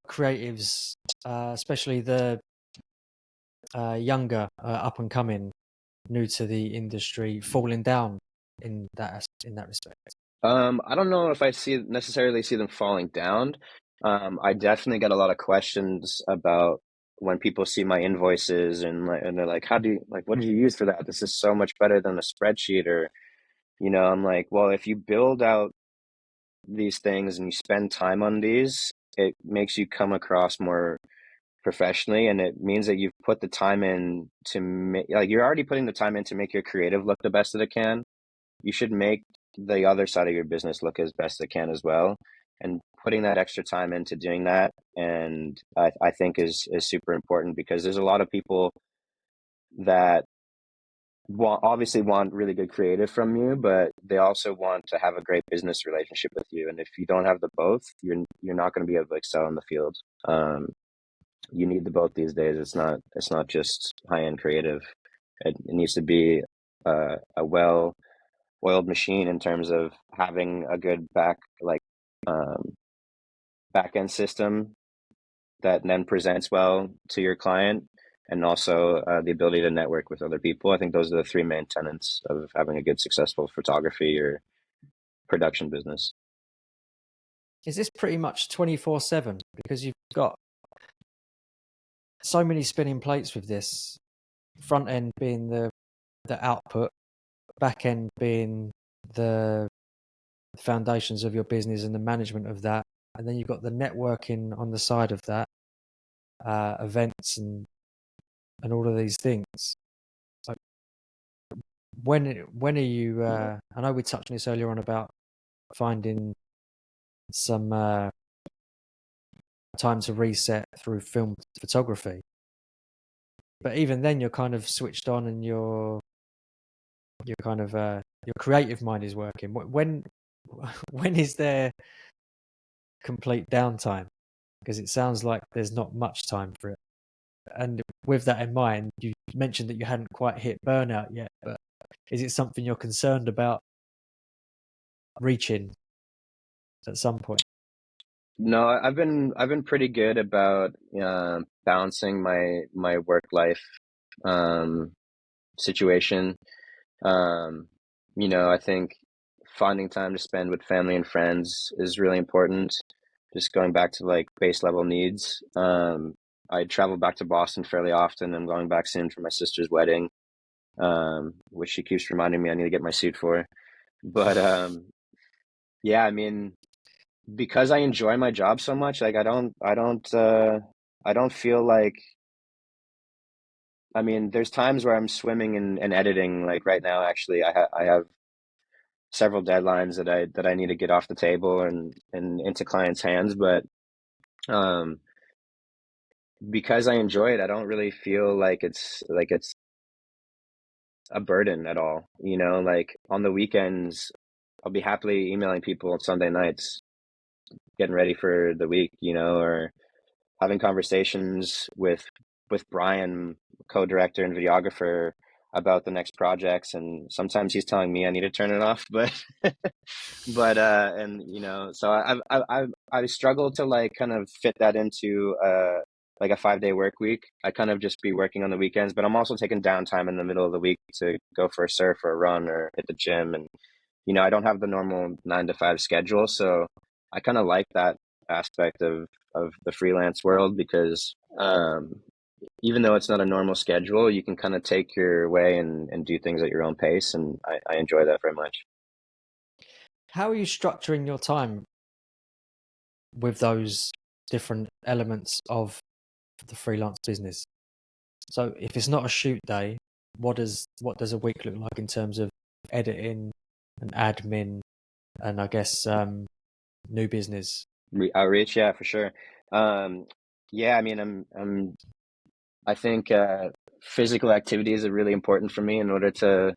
creatives, especially the younger, up and coming, new to the industry, falling down in that respect? I don't know if I necessarily see them falling down. I definitely get a lot of questions about when people see my invoices and they're like, what did you use for that? This is so much better than a spreadsheet. Or, I'm like, well, if you build out these things and you spend time on these, it makes you come across more professionally, and it means that you've put the time in to make, like, you're already putting the time in to make your creative look the best that it can. You should make the other side of your business look as best it can as well. And putting that extra time into doing that, and I think is super important, because there's a lot of people that obviously want really good creative from you, but they also want to have a great business relationship with you. And if you don't have the both, you're not going to be able to excel in the field. You need the both these days. It's not just high end creative. It needs to be a well oiled machine in terms of having a good um, back end system that then presents well to your client, and also the ability to network with other people. I think those are the three main tenets of having a good, successful photography or production business. Is this pretty much 24/7? Because you've got so many spinning plates with this. Front end being the output, back end being the foundations of your business and the management of that, and then you've got the networking on the side of that, events and all of these things. So when are you? I know we touched on this earlier on about finding some time to reset through film photography, but even then you're kind of switched on and you're kind of your creative mind is working. When is there complete downtime? Because it sounds like there's not much time for it. And with that in mind, you mentioned that you hadn't quite hit burnout yet, but is it something you're concerned about reaching at some point? No, I've been pretty good about balancing my work life um, situation. Um, I think finding time to spend with family and friends is really important. Just going back to like base level needs. I travel back to Boston fairly often. I'm going back soon for my sister's wedding, which she keeps reminding me I need to get my suit for. But yeah, I mean, because I enjoy my job so much, like I don't feel like, I mean, there's times where I'm swimming in editing. Like right now, actually, I have several deadlines that I need to get off the table and into clients' hands. But um, because I enjoy it, I don't really feel like it's a burden at all. Like on the weekends, I'll be happily emailing people on Sunday nights, getting ready for the week, or having conversations with Brian, co-director and videographer, about the next projects. And sometimes he's telling me I need to turn it off, but and so I struggle to like kind of fit that into like a 5-day work week. I kind of just be working on the weekends, but I'm also taking downtime in the middle of the week to go for a surf or a run or hit the gym. And I don't have the normal 9 to 5 schedule, so I kind of like that aspect of the freelance world because even though it's not a normal schedule, you can kind of take your way and do things at your own pace, and I enjoy that very much. How are you structuring your time with those different elements of the freelance business? So if it's not a shoot day, what does a week look like in terms of editing and admin and I guess new business? Outreach, yeah, for sure. Um, yeah, I mean, I think physical activities are really important for me in order to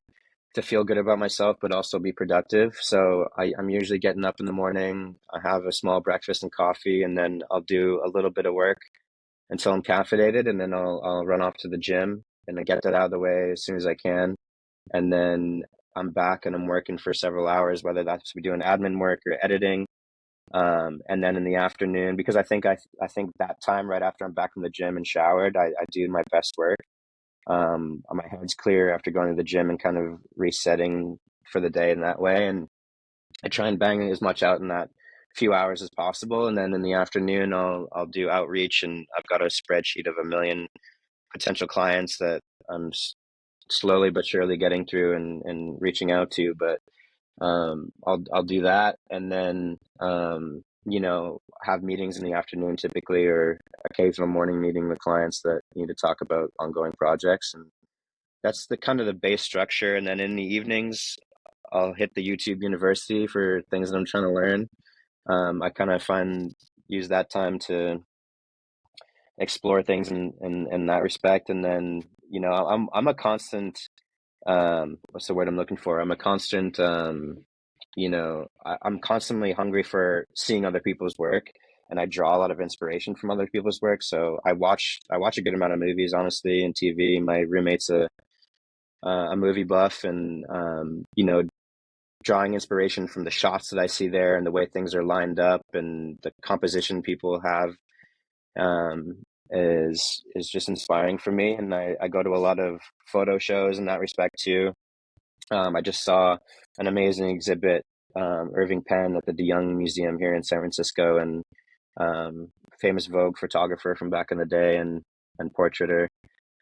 feel good about myself, but also be productive. So I'm usually getting up in the morning. I have a small breakfast and coffee, and then I'll do a little bit of work until I'm caffeinated, and then I'll run off to the gym and I get that out of the way as soon as I can. And then I'm back and I'm working for several hours, whether that's doing admin work or editing. And then in the afternoon, because I think that time right after I'm back from the gym and showered, I do my best work. My head's clear after going to the gym and kind of resetting for the day in that way. And I try and bang as much out in that few hours as possible. And then in the afternoon, I'll do outreach, and I've got a spreadsheet of a million potential clients that I'm slowly but surely getting through and reaching out to. But I'll do that, and then have meetings in the afternoon typically, or occasional morning meeting with clients that need to talk about ongoing projects, and that's the kind of the base structure. And then in the evenings, I'll hit the YouTube University for things that I'm trying to learn. I kind of find use that time to explore things in that respect, and then I'm a constant what's the word I'm looking for? I'm a constant I'm constantly hungry for seeing other people's work, and I draw a lot of inspiration from other people's work. So I watch a good amount of movies, honestly, and TV. My roommate's a movie buff, and drawing inspiration from the shots that I see there and the way things are lined up and the composition people have is just inspiring for me. And I go to a lot of photo shows in that respect too. I just saw an amazing exhibit, Irving Penn at the DeYoung Museum here in San Francisco, and famous Vogue photographer from back in the day, and portraiter,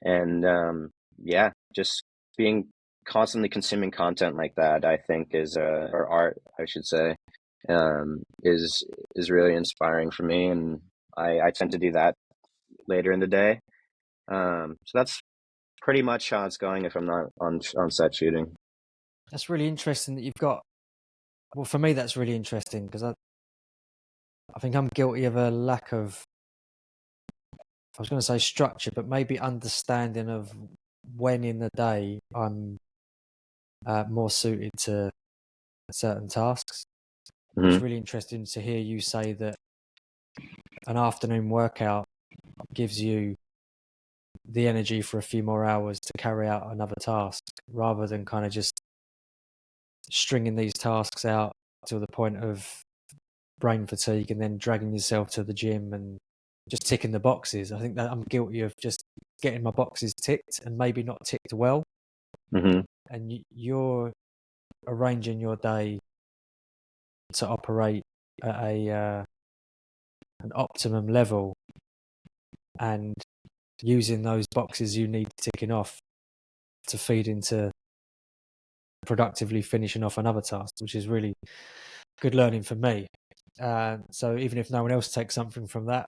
and yeah, just being constantly consuming content like that, I think or art, I should say, is really inspiring for me, and I tend to do that later in the day. So that's pretty much how it's going if I'm not on set shooting. That's really interesting that you've got. Well, for me, that's really interesting because I think I'm guilty of a lack of, I was going to say structure, but maybe understanding of when in the day I'm more suited to certain tasks. It's Hmm. really interesting to hear you say that an afternoon workout gives you the energy for a few more hours to carry out another task rather than kind of just stringing these tasks out to the point of brain fatigue and then dragging yourself to the gym and just ticking the boxes. I think that I'm guilty of just getting my boxes ticked and maybe not ticked well. Hmm. And you're arranging your day to operate at an optimum level and using those boxes you need ticking off to feed into productively finishing off another task, which is really good learning for me. So even if no one else takes something from that,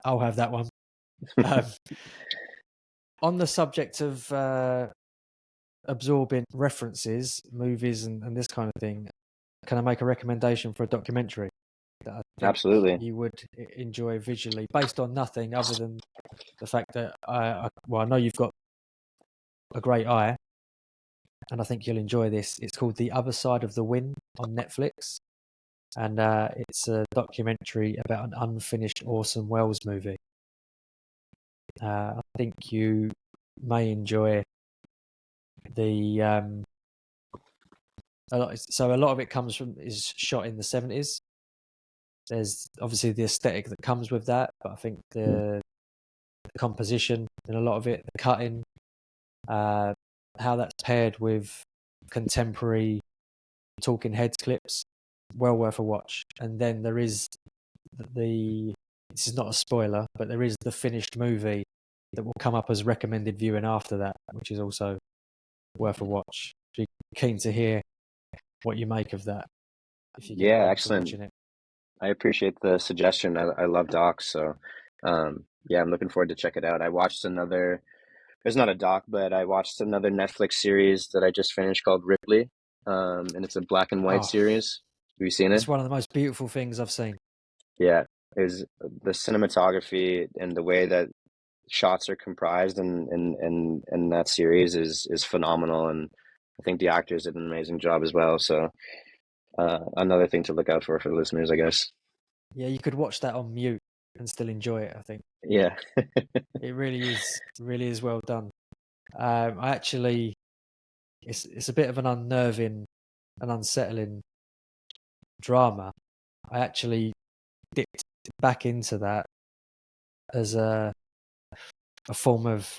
I'll have that one. Um, on the subject of absorbing references, movies, and this kind of thing, can I make a recommendation for a documentary that I think Absolutely. you would enjoy visually, based on nothing other than the fact that I know you've got a great eye, and I think you'll enjoy this. It's called The Other Side of the Wind on Netflix, and it's a documentary about an unfinished Orson Welles movie. I think you may enjoy the so a lot of it is shot in the 70s. There's obviously the aesthetic that comes with that, but I think the composition and a lot of it, the cutting, uh, how that's paired with contemporary talking heads clips, well worth a watch. And then there is this is not a spoiler, but there is the finished movie that will come up as recommended viewing after that, which is also worth a watch. Be keen to hear what you make of that if you get Yeah, around to excellent. watching it. I appreciate the suggestion. I love docs, so yeah, I'm looking forward to check it out. I watched another. It's not a doc, but I watched another Netflix series that I just finished called Ripley, and it's a black and white Oh, series. Have you seen it? it's one of the most beautiful things I've seen. Yeah, is the cinematography and the way that shots are comprised in that series is phenomenal, and I think the actors did an amazing job as well. So another thing to look out for the listeners, I guess. Yeah, you could watch that on mute and still enjoy it. I think Yeah. it really is well done. I actually, it's a bit of an unnerving and unsettling drama. I actually dipped back into that as a form of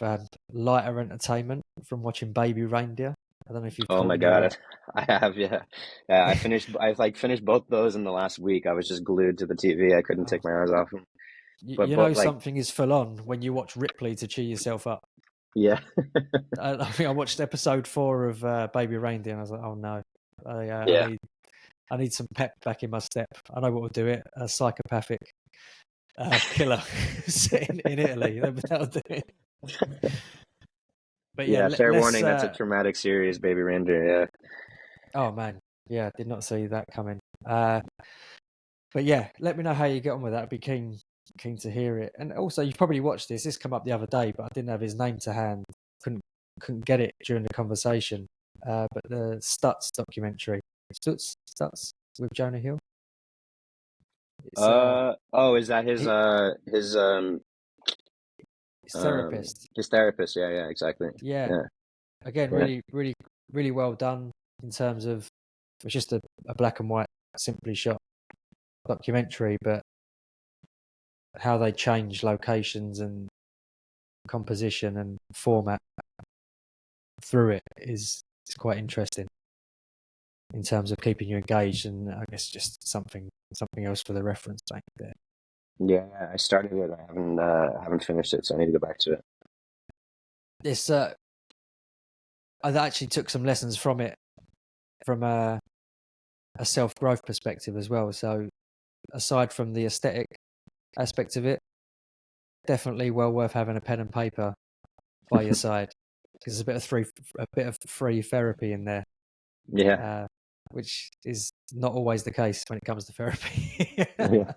lighter entertainment from watching Baby Reindeer. I don't know if you've Oh caught my any of God, that. I have, yeah. Yeah, I finished both those in the last week. I was just glued to the TV. I couldn't Oh, take my eyes off them. But you know both like, something is full on when you watch Ripley to cheer yourself up. yeah. I think I watched episode 4 of Baby Reindeer, and I was like, "Oh no, Yeah. I need some pep back in my step. I know what will do it. A psychopathic killer set in Italy. That'll do it." But yeah, Yeah, fair let's. warning, that's a traumatic series, Baby Reindeer. Oh man, yeah, did not see that coming. But yeah, let me know how you get on with that. I'd be keen to hear it. And also, you probably watched this. This come up the other day, but I didn't have his name to hand. Couldn't couldn't get it during the conversation. But the Stutz documentary, Stutz with Jonah Hill. It's Oh, is that he, his therapist. his therapist? Yeah, yeah, exactly. Yeah, Yeah, again, yeah, really well done in terms of it's just a black and white, simply shot documentary, but how they change locations and composition and format through it is quite interesting in terms of keeping you engaged, and I guess just something else for the reference bank there. yeah. I started it. I haven't finished it, so I need to go back to it. This I actually took some lessons from it from a self growth perspective as well. So aside from the aesthetic aspect of it, definitely well worth having a pen and paper by your side because there's a bit of free therapy in there, Yeah, uh, which is not always the case when it comes to therapy. yeah.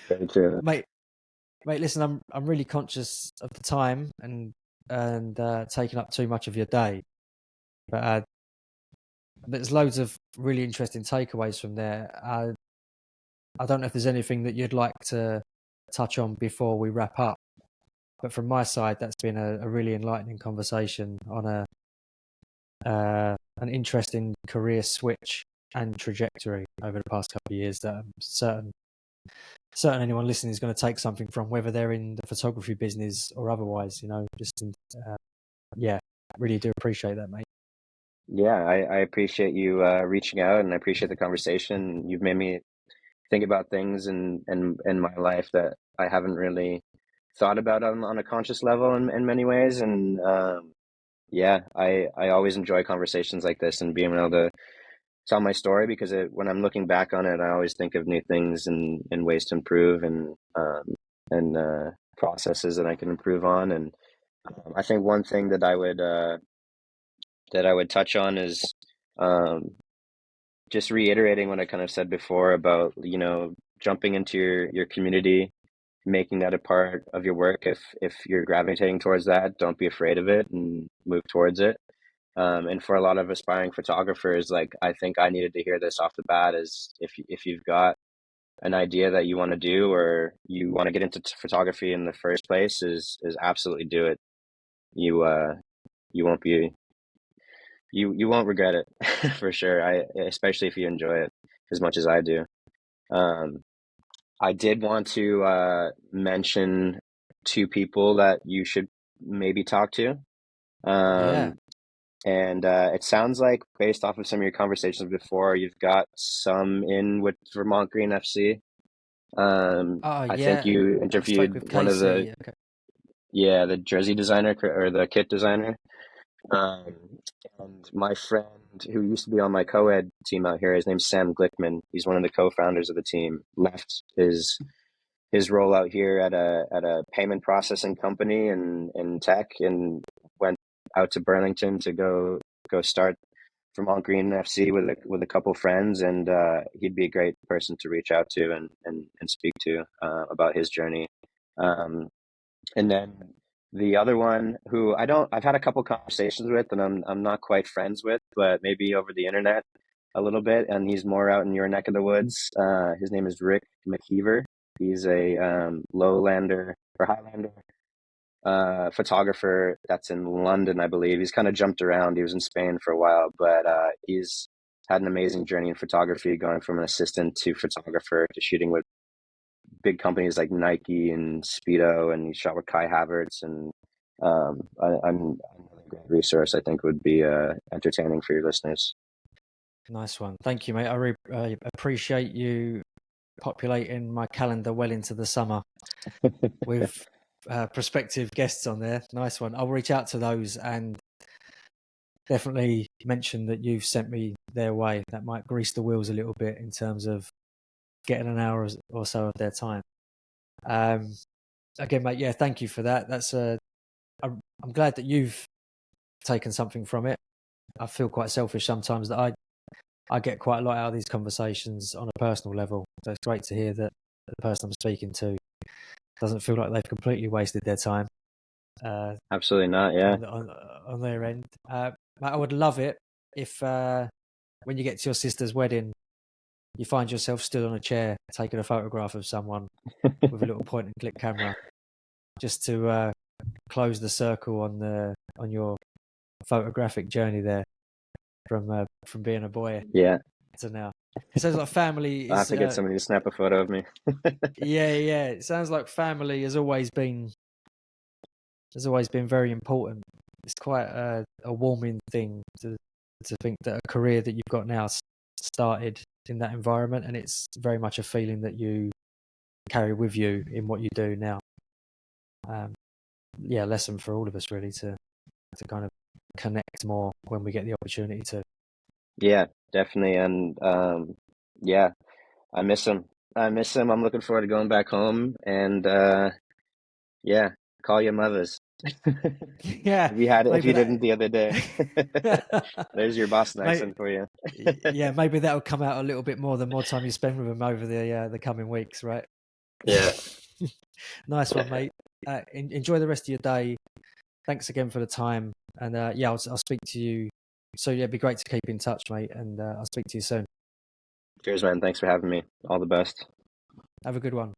Very true. mate, mate, listen, I'm really conscious of the time and taking up too much of your day, but there's loads of really interesting takeaways from there. I don't know if there's anything that you'd like to touch on before we wrap up, but from my side, that's been a really enlightening conversation on an interesting career switch and trajectory over the past couple of years that I'm certain anyone listening is going to take something from, whether they're in the photography business or otherwise. Uh, yeah, really do appreciate that, mate. Yeah, I appreciate you reaching out, and I appreciate the conversation. You've made me think about things in my life that I haven't really thought about on a conscious level in many ways. And yeah, I always enjoy conversations like this and being able to tell my story because when I'm looking back on it, I always think of new things and ways to improve and processes that I can improve on. And I think one thing that I would touch on is um, just reiterating what I kind of said before about, jumping into your community, making that a part of your work. If you're gravitating towards that, don't be afraid of it and move towards it. And for a lot of aspiring photographers, like I think I needed to hear this off the bat is if you've got an idea that you want to do or you want to get into photography in the first place, is absolutely do it. You won't be you won't regret it for sure. I especially if you enjoy it as much as I do. Um, I did want to mention two people that you should maybe talk to. Yeah, Um, And it sounds like, based off of some of your conversations before, you've got some in with Vermont Green FC. Oh I think yeah, you I spoke interviewed with one of the, Casey. Okay. yeah, the jersey designer or the kit designer. Um, and my friend who used to be on my co-ed team out here, his name's Sam Glickman. He's one of the co-founders of the team. Left his role out here at a payment processing company in tech, and went out to Burlington to go start Vermont Green FC with a couple friends, and he'd be a great person to reach out to and speak to about his journey. Um, and then the other one who I've had a couple conversations with, and I'm not quite friends with, but maybe over the internet a little bit, and he's more out in your neck of the woods. His name is Rick McKeever. He's a lowlander or Highlander photographer that's in London, I believe. He's kind of jumped around. He was in Spain for a while, but he's had an amazing journey in photography, going from an assistant to photographer to shooting with big companies like Nike and Speedo, and he shot with Kai Havertz. And I'm another great resource I think would be entertaining for your listeners. Nice one. Thank you, mate. I really appreciate you populating my calendar well into the summer with prospective guests on there. Nice one. I'll reach out to those and definitely mention that you've sent me their way. That might grease the wheels a little bit in terms of getting an hour or so of their time. Again, mate, yeah, thank you for that. I'm glad that you've taken something from it. I feel quite selfish sometimes that I get quite a lot out of these conversations on a personal level. So it's great to hear that the person I'm speaking to doesn't feel like they've completely wasted their time Absolutely not. Yeah. on their end. I would love it if when you get to your sister's wedding, you find yourself stood on a chair taking a photograph of someone with a little point and click camera, just to close the circle on your photographic journey there from being a boy Yeah. to now. It sounds like family I'll have is to get somebody to snap a photo of me. yeah. It sounds like family has always been very important. It's quite a warming thing to think that a career that you've got now started in that environment, and it's very much a feeling that you carry with you in what you do now. Yeah, lesson for all of us really to kind of connect more when we get the opportunity to. Yeah, definitely. And yeah, I miss him. I miss him. I'm looking forward to going back home, and yeah, call your mothers. Yeah, If maybe you didn't that. the other day. There's your Boston Mate, accent for you. yeah, maybe that'll come out a little bit more the more time you spend with them over the coming weeks, right? Yeah. Nice one, mate. Enjoy the rest of your day. Thanks again for the time, and yeah, I'll speak to you. So yeah, it'd be great to keep in touch, mate, and I'll speak to you soon. Cheers, man. Thanks for having me. All the best. Have a good one.